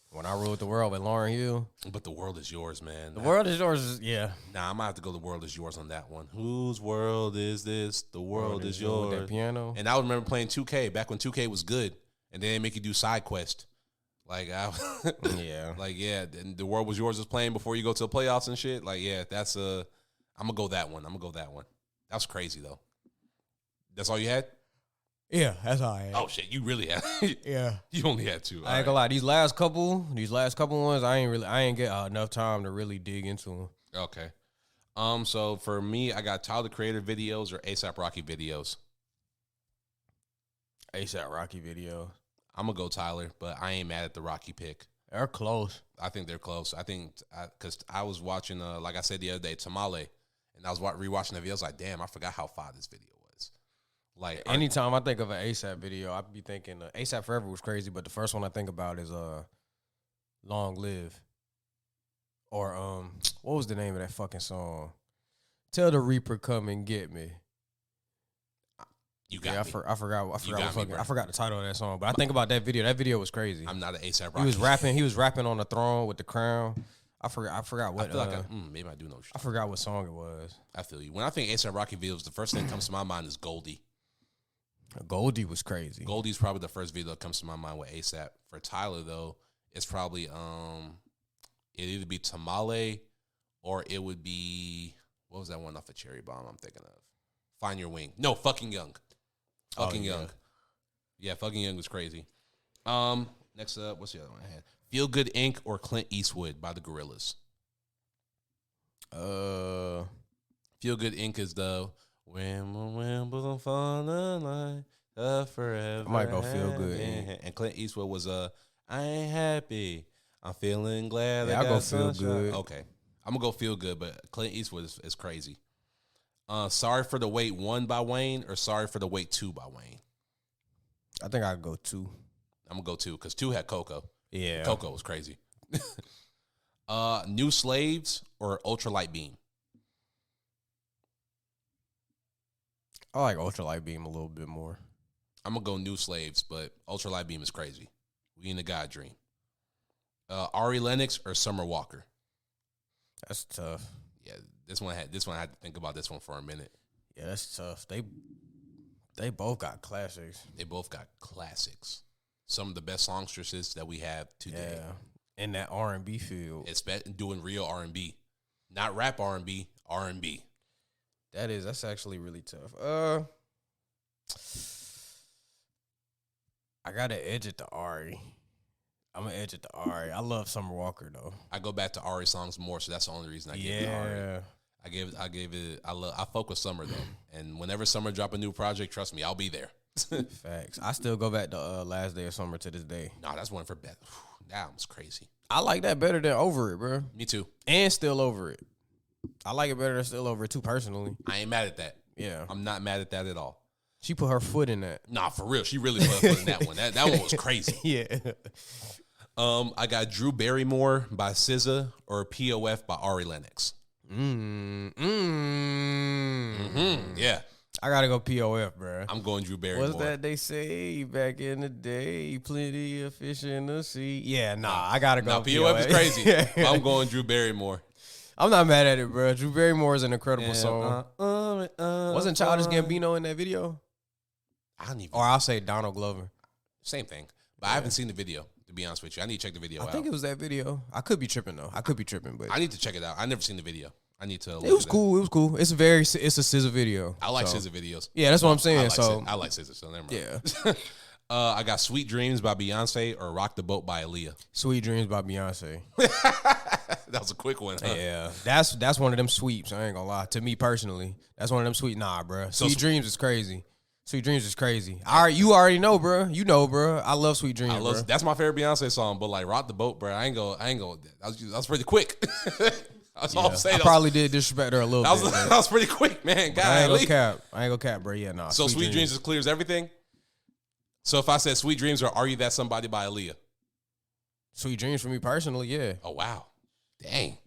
When I Ruled the World with Lauryn Hill. But The World Is Yours, man. The World Is Yours yeah. Nah, I might have to go The World Is Yours on that one. Whose world is this? The world is yours. With that piano. And I remember playing 2K back when 2K was good, and they didn't make you do side quest. Yeah. And The World Was Yours was playing before you go to the playoffs and shit. That's I'm gonna go that one. That was crazy though. That's all you had? Yeah, that's all I had. Oh shit, you really had. Yeah. You only had two. I ain't gonna lie. These last couple ones, I ain't get enough time to really dig into them. Okay. So for me, I got Tyler the Creator videos or ASAP Rocky videos. ASAP Rocky videos. I'm gonna go Tyler, but I ain't mad at the Rocky pick. They're close. I think they're close. I think because I was watching, like I said the other day, Tamale, and I was rewatching the video. I was like, damn, I forgot how fire this video was. Like anytime I think of an ASAP video, I be thinking ASAP Forever was crazy, but the first one I think about is Long Live. Or what was the name of that fucking song? Tell the Reaper come and get me. You got me. I forgot the title of that song, but I think about that video. That video was crazy. I'm not an ASAP Rocky. He was rapping on the throne with the crown. I forgot what. I feel like maybe I do know. I forgot what song it was. I feel you. When I think ASAP Rocky videos, the first thing that comes to my mind is Goldie. Goldie was crazy. Goldie's probably the first video that comes to my mind with ASAP. For Tyler though, it's probably it'd either be Tamale or it would be what was that one off of Cherry Bomb I'm thinking of? Find Your Wing. No, Fucking Young. Fucking Young. Yeah, Fucking Young was crazy. Next up, what's the other one I had? Feel Good Inc. or Clint Eastwood by the Gorillas. Feel Good Inc. is the Wimbledon for the night, forever. I might go Feel Good Inc. And Clint Eastwood was I ain't happy. I'm feeling glad. Yeah, I go Feel Good. Okay, I'm gonna go Feel Good, but Clint Eastwood is crazy. Sorry for the Wait 1 by Wayne or Sorry for the Wait 2 by Wayne? I think I'd go 2. I'm going to go 2 because 2 had Coco. Yeah. Coco was crazy. New Slaves or Ultralight Beam? I like Ultralight Beam a little bit more. I'm going to go New Slaves, but Ultralight Beam is crazy. We in the God Dream. Ari Lennox or Summer Walker? That's tough. Yeah, this one I had to think about this one for a minute. Yeah, that's tough. They both got classics. They both got classics. Some of the best songstresses that we have today. Yeah, in that R&B field. It's doing real R&B. Not rap R&B, R&B. That's actually really tough. I got to edge it to Ari. I'm going to edge it to Ari. I love Summer Walker, though. I go back to Ari songs more, so that's the only reason I gave it Ari. I gave it. I fuck with Summer though, and whenever Summer drop a new project, trust me, I'll be there. Facts. I still go back to Last Day of Summer to this day. Nah, that's one for Beth. That was crazy. I like that better than Over It, bro. Me too. And Still Over It. I like it better than Still Over It too, personally. I ain't mad at that. Yeah, I'm not mad at that at all. She put her foot in that. Nah, for real, she really put her foot in that one. That one was crazy. Yeah. I got Drew Barrymore by SZA or POF by Ari Lennox. Yeah. I gotta go POF, bro. I'm going Drew Barrymore. What's that they say back in the day? Plenty of fish in the sea. Yeah, I gotta go. POF is crazy. I'm going Drew Barrymore. I'm not mad at it, bro. Drew Barrymore is an incredible song. Wasn't Childish Gambino in that video? I don't even. Or I'll say Donald Glover. Same thing. But I haven't seen the video, to be honest with you. I need to check the video out. I think it was that video. I could be tripping, though. But I need to check it out. I never seen the video. I need to. It was cool. It's a SZA video. I like SZA videos. Yeah, that's what I'm saying. I like SZA, so never mind. Yeah. I got Sweet Dreams by Beyonce or Rock the Boat by Aaliyah. Sweet Dreams by Beyonce. That was a quick one, huh? Yeah, that's one of them sweeps. I ain't gonna lie. To me personally, that's one of them sweet. Nah, bro. Sweet Dreams is crazy. Sweet Dreams is crazy. You already know, bro. You know, bro. I love Sweet Dreams. Bro. That's my favorite Beyonce song. But like Rock the Boat, bro. I ain't go. That was pretty quick. That's all I'm saying. I probably did disrespect her a little bit. That was pretty quick, man. God, I ain't gonna cap, bro. Yeah, nah. So Sweet Dreams just clears everything. So if I said Sweet Dreams or Are You That Somebody by Aaliyah? Sweet Dreams for me personally, yeah. Oh, wow. Dang.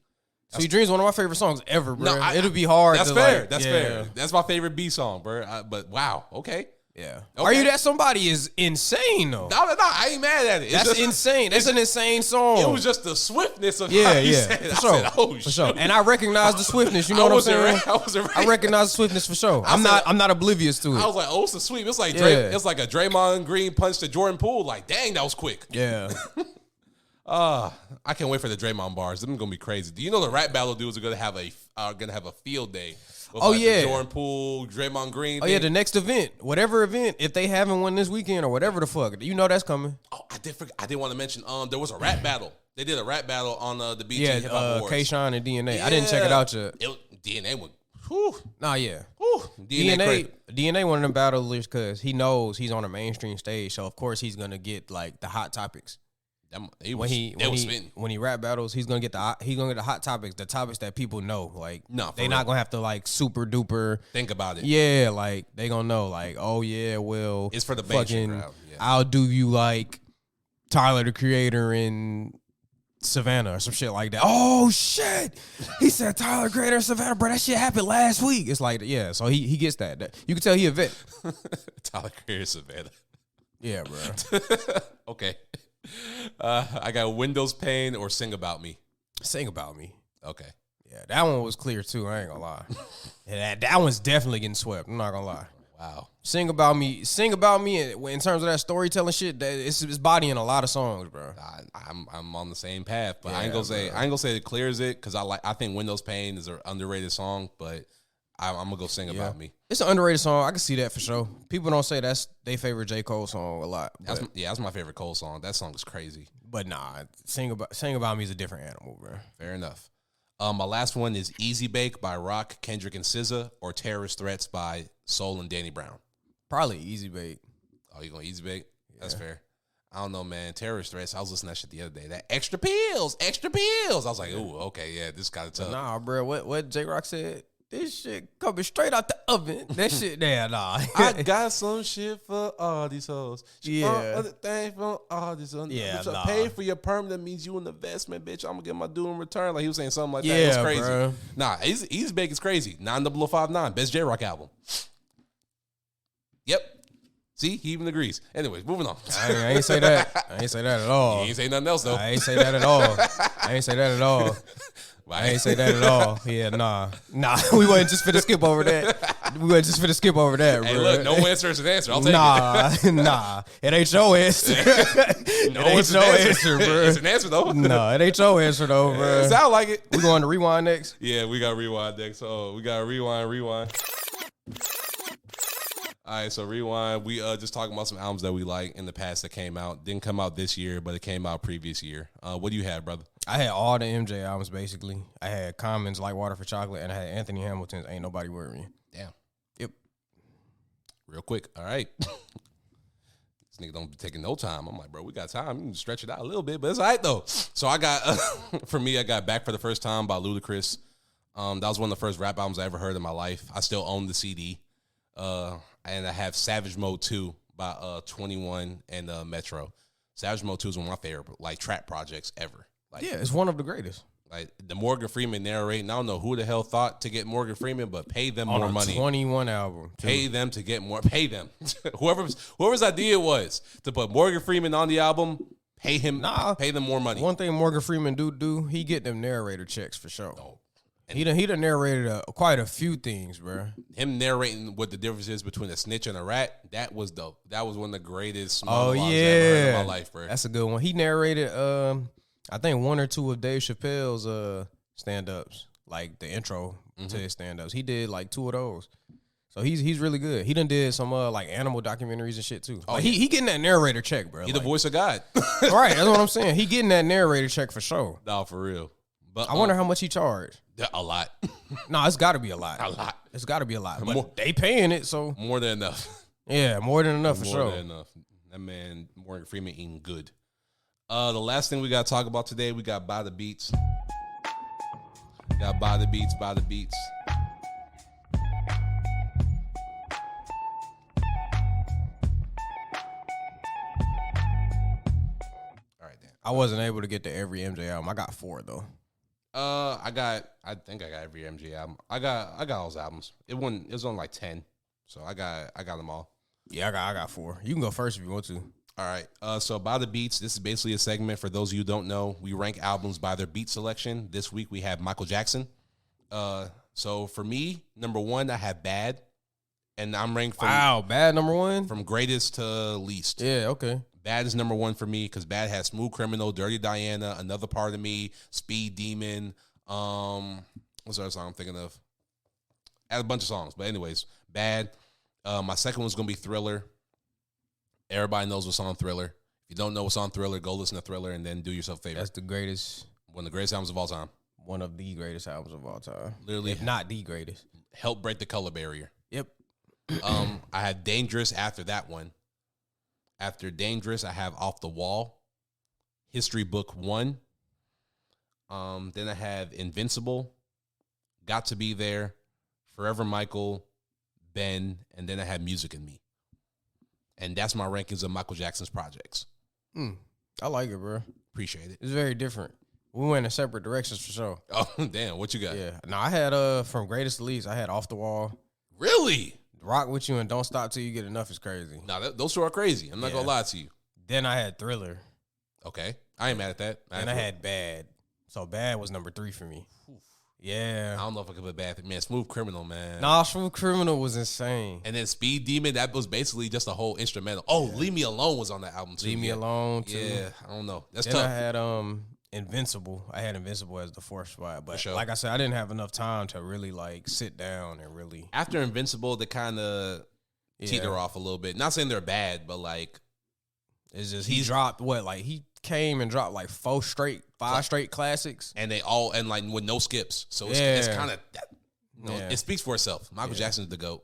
Sweet Dreams is one of my favorite songs ever, bro. No, it'll be hard. That's fair. That's fair. That's my favorite B song, bro. But wow. Okay. Yeah. Okay. Are You That Somebody is insane, though. No, I ain't mad at it. That's insane. That's an insane song. It was just the swiftness of how you said it. For sure. Oh, for sure. And I recognize the swiftness. You know what I'm saying? I recognize the swiftness for sure. I'm not oblivious to it. I was like, oh, it's a sweep. It's like it's like a Draymond Green punch to Jordan Poole. Like, dang, that was quick. Yeah. I can't wait for the Draymond bars. Them gonna be crazy. Do you know the rap battle dudes are gonna have a field day? With the Jordan Poole, Draymond Green. Oh, yeah, the next event. Whatever event, if they haven't won this weekend or whatever the fuck, you know that's coming. Oh, I did want to mention, there was a rap battle. They did a rap battle on the BT Hip Hop Awards. K-Shine and DNA. Yeah. I didn't check it out yet. DNA went, whew. Nah, yeah. Whew. DNA one of them battlers because he knows he's on a mainstream stage, so of course he's going to get, like, the hot topics. When he rap battles, he's gonna get the hot topics, the topics that people know. Like, they not gonna have to like super duper think about it. Yeah, like they gonna know. Like, oh yeah, well, it's for the fucking crowd. Yeah. I'll do you like Tyler the Creator in Savannah or some shit like that. Oh shit, he said Tyler the Creator in Savannah, bro. That shit happened last week. It's like, yeah, so he gets that. You can tell he a vet. Tyler the Creator Savannah. Yeah, bro. Okay. I got Windows Pane or Sing About Me. Sing About Me. Okay. Yeah, that one was clear too. I ain't gonna lie. that one's definitely getting swept. I'm not gonna lie. Wow. Sing About Me. In terms of that storytelling shit, it's bodying a lot of songs, bro. I'm on the same path, but I ain't gonna say it clears it because I think Windows Pane is an underrated song, but I'm gonna go Sing About Me. It's an underrated song. I can see that for sure. People don't say that's their favorite J. Cole song a lot. That's my favorite Cole song. That song is crazy. But nah, Sing About Me is a different animal, bro. Fair enough. My last one is Easy Bake by Rock, Kendrick, and SZA, or Terrorist Threats by Soul and Danny Brown. Probably Easy Bake. Oh, you going Easy Bake? Yeah. That's fair. I don't know, man. Terrorist Threats. I was listening to that shit the other day. That extra pills. I was like, ooh, okay, yeah, this kind of tough. Nah, bro. What J Rock said? This shit coming straight out the oven. That shit there, nah. I got some shit for all these hoes. Other thing for all these hoes. Yeah, bitch, nah. Pay for your perm. That means you an investment, bitch. I'm going to get my due in return. Like, he was saying something like that. It was crazy. Bro. Nah, Easy Bake is crazy. 9059, best J-Rock album. Yep. See, he even agrees. Anyways, moving on. I ain't say that. I ain't say that at all. You ain't say nothing else, though. I ain't say that at all. I ain't say that at all. I ain't say that at all. Yeah, nah. We wasn't just finna skip over that. Hey, bro. Look, no answer is an answer. I'll take it. Nah. It ain't your answer. It's no answer, bro. It's an answer, though. No, it ain't your answer, though, bro. It sound like it. We going to rewind next? Yeah, we got rewind next. So we got rewind. All right, so rewind. We just talking about some albums that we like in the past that came out. Didn't come out this year, but it came out previous year. What do you have, brother? I had all the MJ albums, basically. I had Common's Like Water for Chocolate, and I had Anthony Hamilton's Ain't Nobody Worryin'. Damn. Yep. Real quick. All right. This nigga don't be taking no time. I'm like, bro, we got time. You can stretch it out a little bit, but it's all right, though. So I got, for me, I got Back for the First Time by Ludacris. That was one of the first rap albums I ever heard in my life. I still own the CD. And I have Savage Mode 2 by 21 and Metro. Savage Mode 2 is one of my favorite like trap projects ever. Like, yeah, it's one of the greatest. Like the Morgan Freeman narrating. I don't know who the hell thought to get Morgan Freeman, but pay them more money. 21 album. Too. Pay them to get more. Pay them. Whoever's idea was to put Morgan Freeman on the album. Pay him. Pay them more money. One thing Morgan Freeman do he get them narrator checks for sure. Oh. He done narrated quite a few things, bro. Him narrating what the difference is between a snitch and a rat, that was dope. That was one of the greatest monologues I ever heard in my life, bro. That's a good one. He narrated, I think 1 or 2 of Dave Chappelle's stand-ups, like the intro to his stand-ups. He did like 2 of those. So he's really good. He done did some like animal documentaries and shit too. Oh, like, he getting that narrator check, bro. He the voice of God. Right, that's what I'm saying. He getting that narrator check for sure. No, for real. But I wonder how much he charged. A lot. No, it's got to be a lot. A lot. It's got to be a lot. But they paying it, so more than enough. Yeah, more than enough for sure. More than enough. That man, Morgan Freeman, eating good. The last thing we got to talk about today, we got By the Beats. Got By the Beats, By the Beats. All right, Dan. I wasn't able to get to every MJ album. I got 4 though. I think I got every MJ album. I got all his albums. It was on like 10. So I got them all. Yeah, I got 4. You can go first if you want to. All right. So By the Beats, this is basically a segment for those of you who don't know. We rank albums by their beat selection. This week we have Michael Jackson. So for me, number 1, I have Bad. And I'm ranked from Bad number 1? From greatest to least. Yeah, okay. Bad is number 1 for me because Bad has Smooth Criminal, Dirty Diana, Another Part of Me, Speed Demon. What's the other song I'm thinking of? I had a bunch of songs, but anyways, Bad. My second one's gonna be Thriller. Everybody knows what's on Thriller. If you don't know what's on Thriller, go listen to Thriller and then do yourself a favor. That's the greatest. One of the greatest albums of all time. One of the greatest albums of all time. Literally, if not the greatest. Help break the color barrier. Yep. I had Dangerous after that one. After Dangerous, I have Off the Wall, History Book 1. Then I have Invincible, Got to Be There, Forever Michael, Ben, and then I have Music in Me. And that's my rankings of Michael Jackson's projects. I like it, bro. Appreciate it. It's very different. We went in separate directions for sure. Oh, damn. What you got? Yeah. No, I had from greatest to least, I had Off the Wall. Really? Rock With You and Don't Stop Till You Get Enough is crazy. No, those 2 are crazy. I'm not going to lie to you. Then I had Thriller. Okay. I ain't mad at that. And I had Bad. So Bad was number 3 for me. Yeah. I don't know if I could put Bad. Man, Smooth Criminal, man. Nah, Smooth Criminal was insane. And then Speed Demon, that was basically just a whole instrumental. Oh, Leave Me Alone was on that album too. Leave Me Alone too. Yeah, I don't know. That's then tough. I had Invincible. I had Invincible as the 4th spot. But sure. like I said, I didn't have enough time to really like sit down and really. After Invincible, they kind of teeter off a little bit. Not saying they're bad, but like it's just he dropped what? Like he came and dropped like 5 straight classics. And they all and like with no skips. So it's kind of it speaks for itself. Michael Jackson's the GOAT.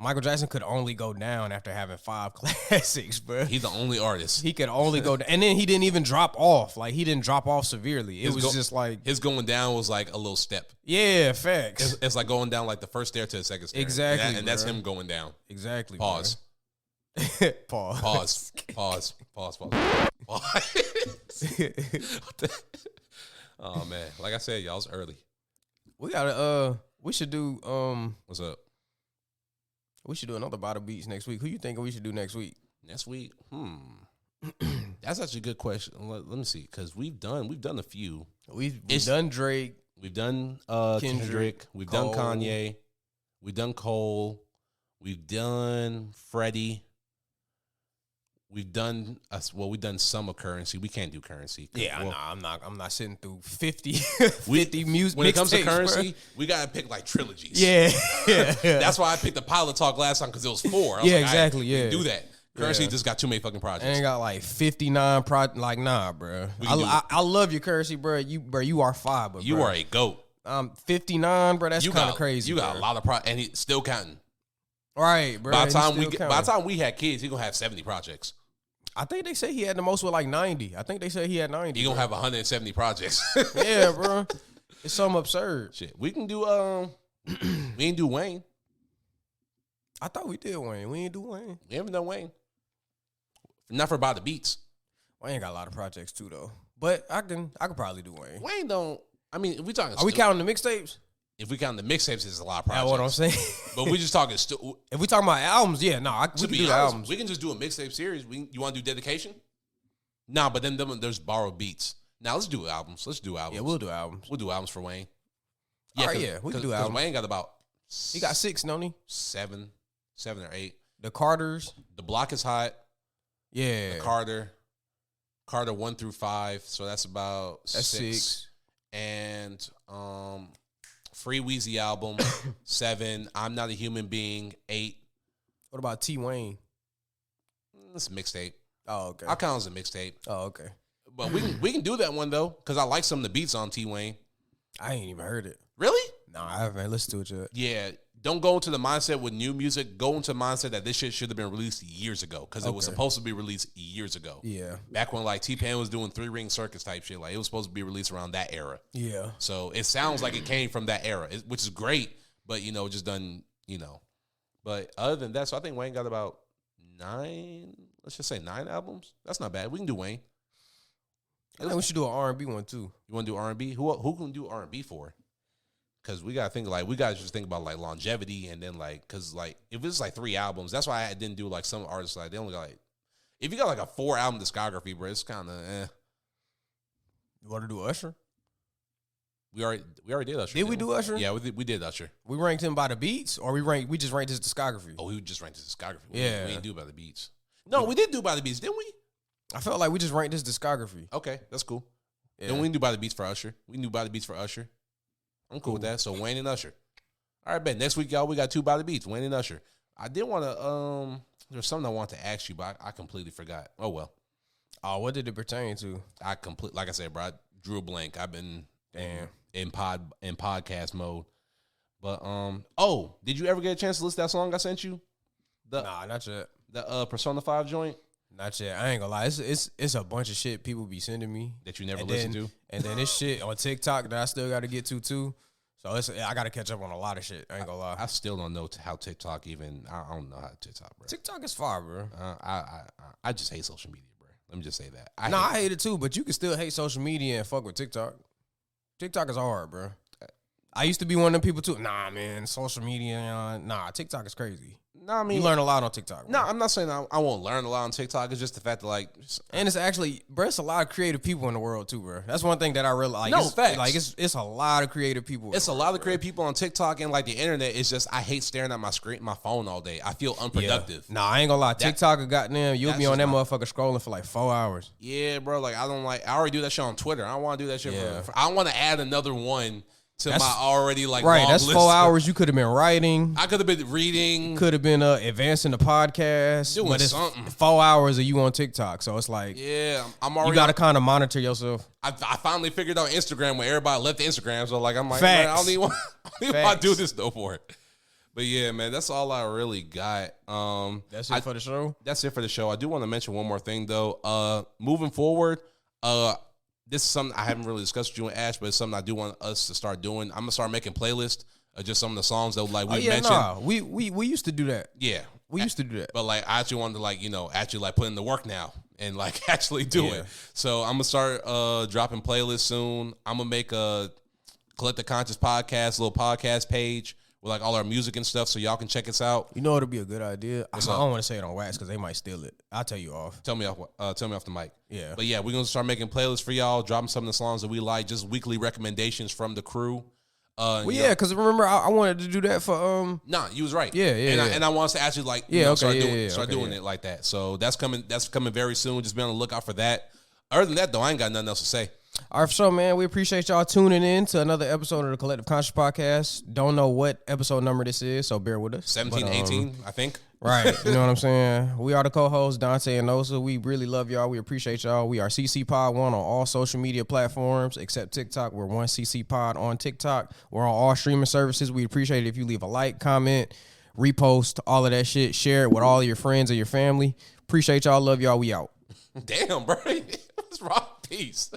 Michael Jackson could only go down after having 5 classics, bro. He's the only artist. He could only go down. And then he didn't even drop off. Like, he didn't drop off severely. It was just like... His going down was like a little step. Yeah, facts. It's like going down like the first stair to the second stair. Exactly, And that's him going down. Exactly, Pause. Pause. Pause. Oh, man. Like I said, y'all, it's early. We gotta, we should do, What's up? We should do another By the Beats next week. Who you think we should do next week? Next week? That's actually a good question. Let me see, because we've done a few. We've done Drake. We've done Kendrick. We've Cole. done Kanye. We've done Cole. We've done Freddie. We've done we've done some of Currency. We can't do Currency. Yeah, I'm not sitting through 50 music. When it comes to tapes, Currency, bro. we gotta pick like trilogies. Yeah. That's why I picked the Pilot Talk last time because it was 4. I was Yeah, like, exactly, we can yeah. do that. Currency Yeah. just got too many fucking projects. I ain't got like 59 like nah, bro. I love your Currency, bro. You are fire, but You are a GOAT. 59, bro. That's kind of crazy. You got a lot of and he's still counting. Right, bro. By the time we had kids, he gonna have 70 projects. I think they say he had the most with like 90. I think they said he had 90. He gonna have 170 projects. Yeah, bro. It's something absurd. Shit, we can do. We didn't do Wayne. I thought we did Wayne. We ain't do Wayne. We haven't done Wayne. Not for By the Beats. Wayne got a lot of projects too, though. But I could probably do Wayne. Wayne don't. I mean, if we talking. Are we counting the mixtapes? If we count the mixtapes, it's a lot of projects. That's what I'm saying. But we just talking. If we talking about albums, yeah, no, we can do the albums. We can just do a mixtape series. You want to do Dedication? Nah, but then there's borrowed beats. Now let's do albums. Yeah, we'll do albums. We'll do albums for Wayne. Yeah, All right, yeah, we can do albums. Wayne got about He got 6, don't he? seven or 8. The Carters. The Block is Hot. Yeah. The Carter 1 through 5. So that's about 6. And Free Weezy album 7. I'm Not a Human Being 8. What about T Wayne? It's a mixtape. Oh, okay. I count it as a mixtape. Oh, okay. But we can do that one though, because I like some of the beats on T Wayne. I ain't even heard it. Really? No, I haven't listened to it yet. Yeah. Don't go into the mindset with new music. Go into the mindset that this shit should have been released years ago, because it was supposed to be released years ago. Yeah. Back when like T-Pain was doing 3-ring circus type shit, like it was supposed to be released around that era. Yeah. So it sounds like it came from that era, which is great, but just done, But other than that, so I think Wayne got about 9, let's just say 9 albums. That's not bad. We can do Wayne. I think we should do an R&B one too. You want to do R&B? Who can do R&B for? Because we gotta think just think about like longevity, and then like, because like if it's like 3 albums, that's why I didn't do like some artists like they only got like, if you got like a 4 album discography, bro, it's kind of You want to do Usher? We already did Usher. Did we do Usher? Yeah, we did Usher. We ranked him by the beats, or we just ranked his discography? Oh, we just ranked his discography. Yeah, we didn't do by the beats. No, we did do by the beats, didn't we? I felt like we just ranked his discography. Okay, that's cool. Yeah. Then we can do by the beats for Usher. We can do by the beats for Usher. I'm cool with that. So Wayne and Usher. All right, bet. Next week, y'all, we got 2 by the beats, Wayne and Usher. I did want to, there's something I wanted to ask you, but I completely forgot. Oh, well. Oh, what did it pertain to? Like I said, bro, I drew a blank. I've been in podcast mode. But, did you ever get a chance to listen to that song I sent you? Nah, not yet. The Persona 5 joint? Not yet. I ain't gonna lie. It's a bunch of shit people be sending me that you never listen to. And then this shit on TikTok that I still got to get to too. So I got to catch up on a lot of shit. I ain't gonna lie. I still don't know how TikTok even. I don't know how TikTok, bro. TikTok is fire, bro. I just hate social media, bro. Let me just say that. I hate it too, but you can still hate social media and fuck with TikTok. TikTok is hard, bro. I used to be one of them people too. Nah, man, social media. TikTok is crazy. No, I mean, you learn a lot on TikTok. Bro. No, I'm not saying I won't learn a lot on TikTok. It's just the fact that and it's actually, bro, it's a lot of creative people in the world too, bro. That's one thing that I really like. Facts. Like it's a lot of creative people. It's a lot of creative people on TikTok and like the internet. It's just I hate staring at my phone all day. I feel unproductive. Yeah. Nah, I ain't gonna lie. TikTok, goddamn, you'll be on that motherfucker scrolling for like 4 hours. Yeah, bro. Like I already do that shit on Twitter. I don't want to do that shit. Yeah. I want to add another one to my already like right. Long That's list. 4 hours. You could have been writing. I could have been reading. Could have been advancing the podcast. Doing but it's something. 4 hours of you on TikTok. So it's like, yeah, I'm already. You got to kind of monitor yourself. I finally figured out Instagram when everybody left Instagram. So like I'm like, Facts. man, I don't even want to do this though for it. But yeah, man, that's all I really got. That's it for the show. That's it for the show. I do want to mention one more thing though. Moving forward, this is something I haven't really discussed with you and Ash, but it's something I do want us to start doing. I'm gonna start making playlists of just some of the songs that like we mentioned. Nah. We used to do that. Yeah, we used to do that. But like I actually wanted to actually put in the work now and like actually do it. So I'm gonna start dropping playlists soon. I'm gonna make a Collective Conscious podcast, little podcast page with like all our music and stuff, so y'all can check us out. You know it'll be a good idea. I don't want to say it on wax because they might steal it. I'll tell you off. Tell me off the mic. Yeah. But yeah, we're gonna start making playlists for y'all, dropping some of the songs that we like, just weekly recommendations from the crew. Because remember I wanted to do that for Nah, you was right. Yeah. And I want us to actually start doing it like that. So that's coming very soon. Just be on the lookout for that. Other than that though, I ain't got nothing else to say. All right, so man, we appreciate y'all tuning in to another episode of the Collective Conscious Podcast. Don't know what episode number this is, so bear with us. 17, 18, I think. Right, you know what I'm saying? We are the co-hosts, Donte and Osa. We really love y'all. We appreciate y'all. We are CC Pod 1 on all social media platforms except TikTok. We're 1CC Pod on TikTok. We're on all streaming services. We appreciate it if you leave a like, comment, repost, all of that shit. Share it with all of your friends and your family. Appreciate y'all. Love y'all. We out. Damn, bro. What's wrong? Peace.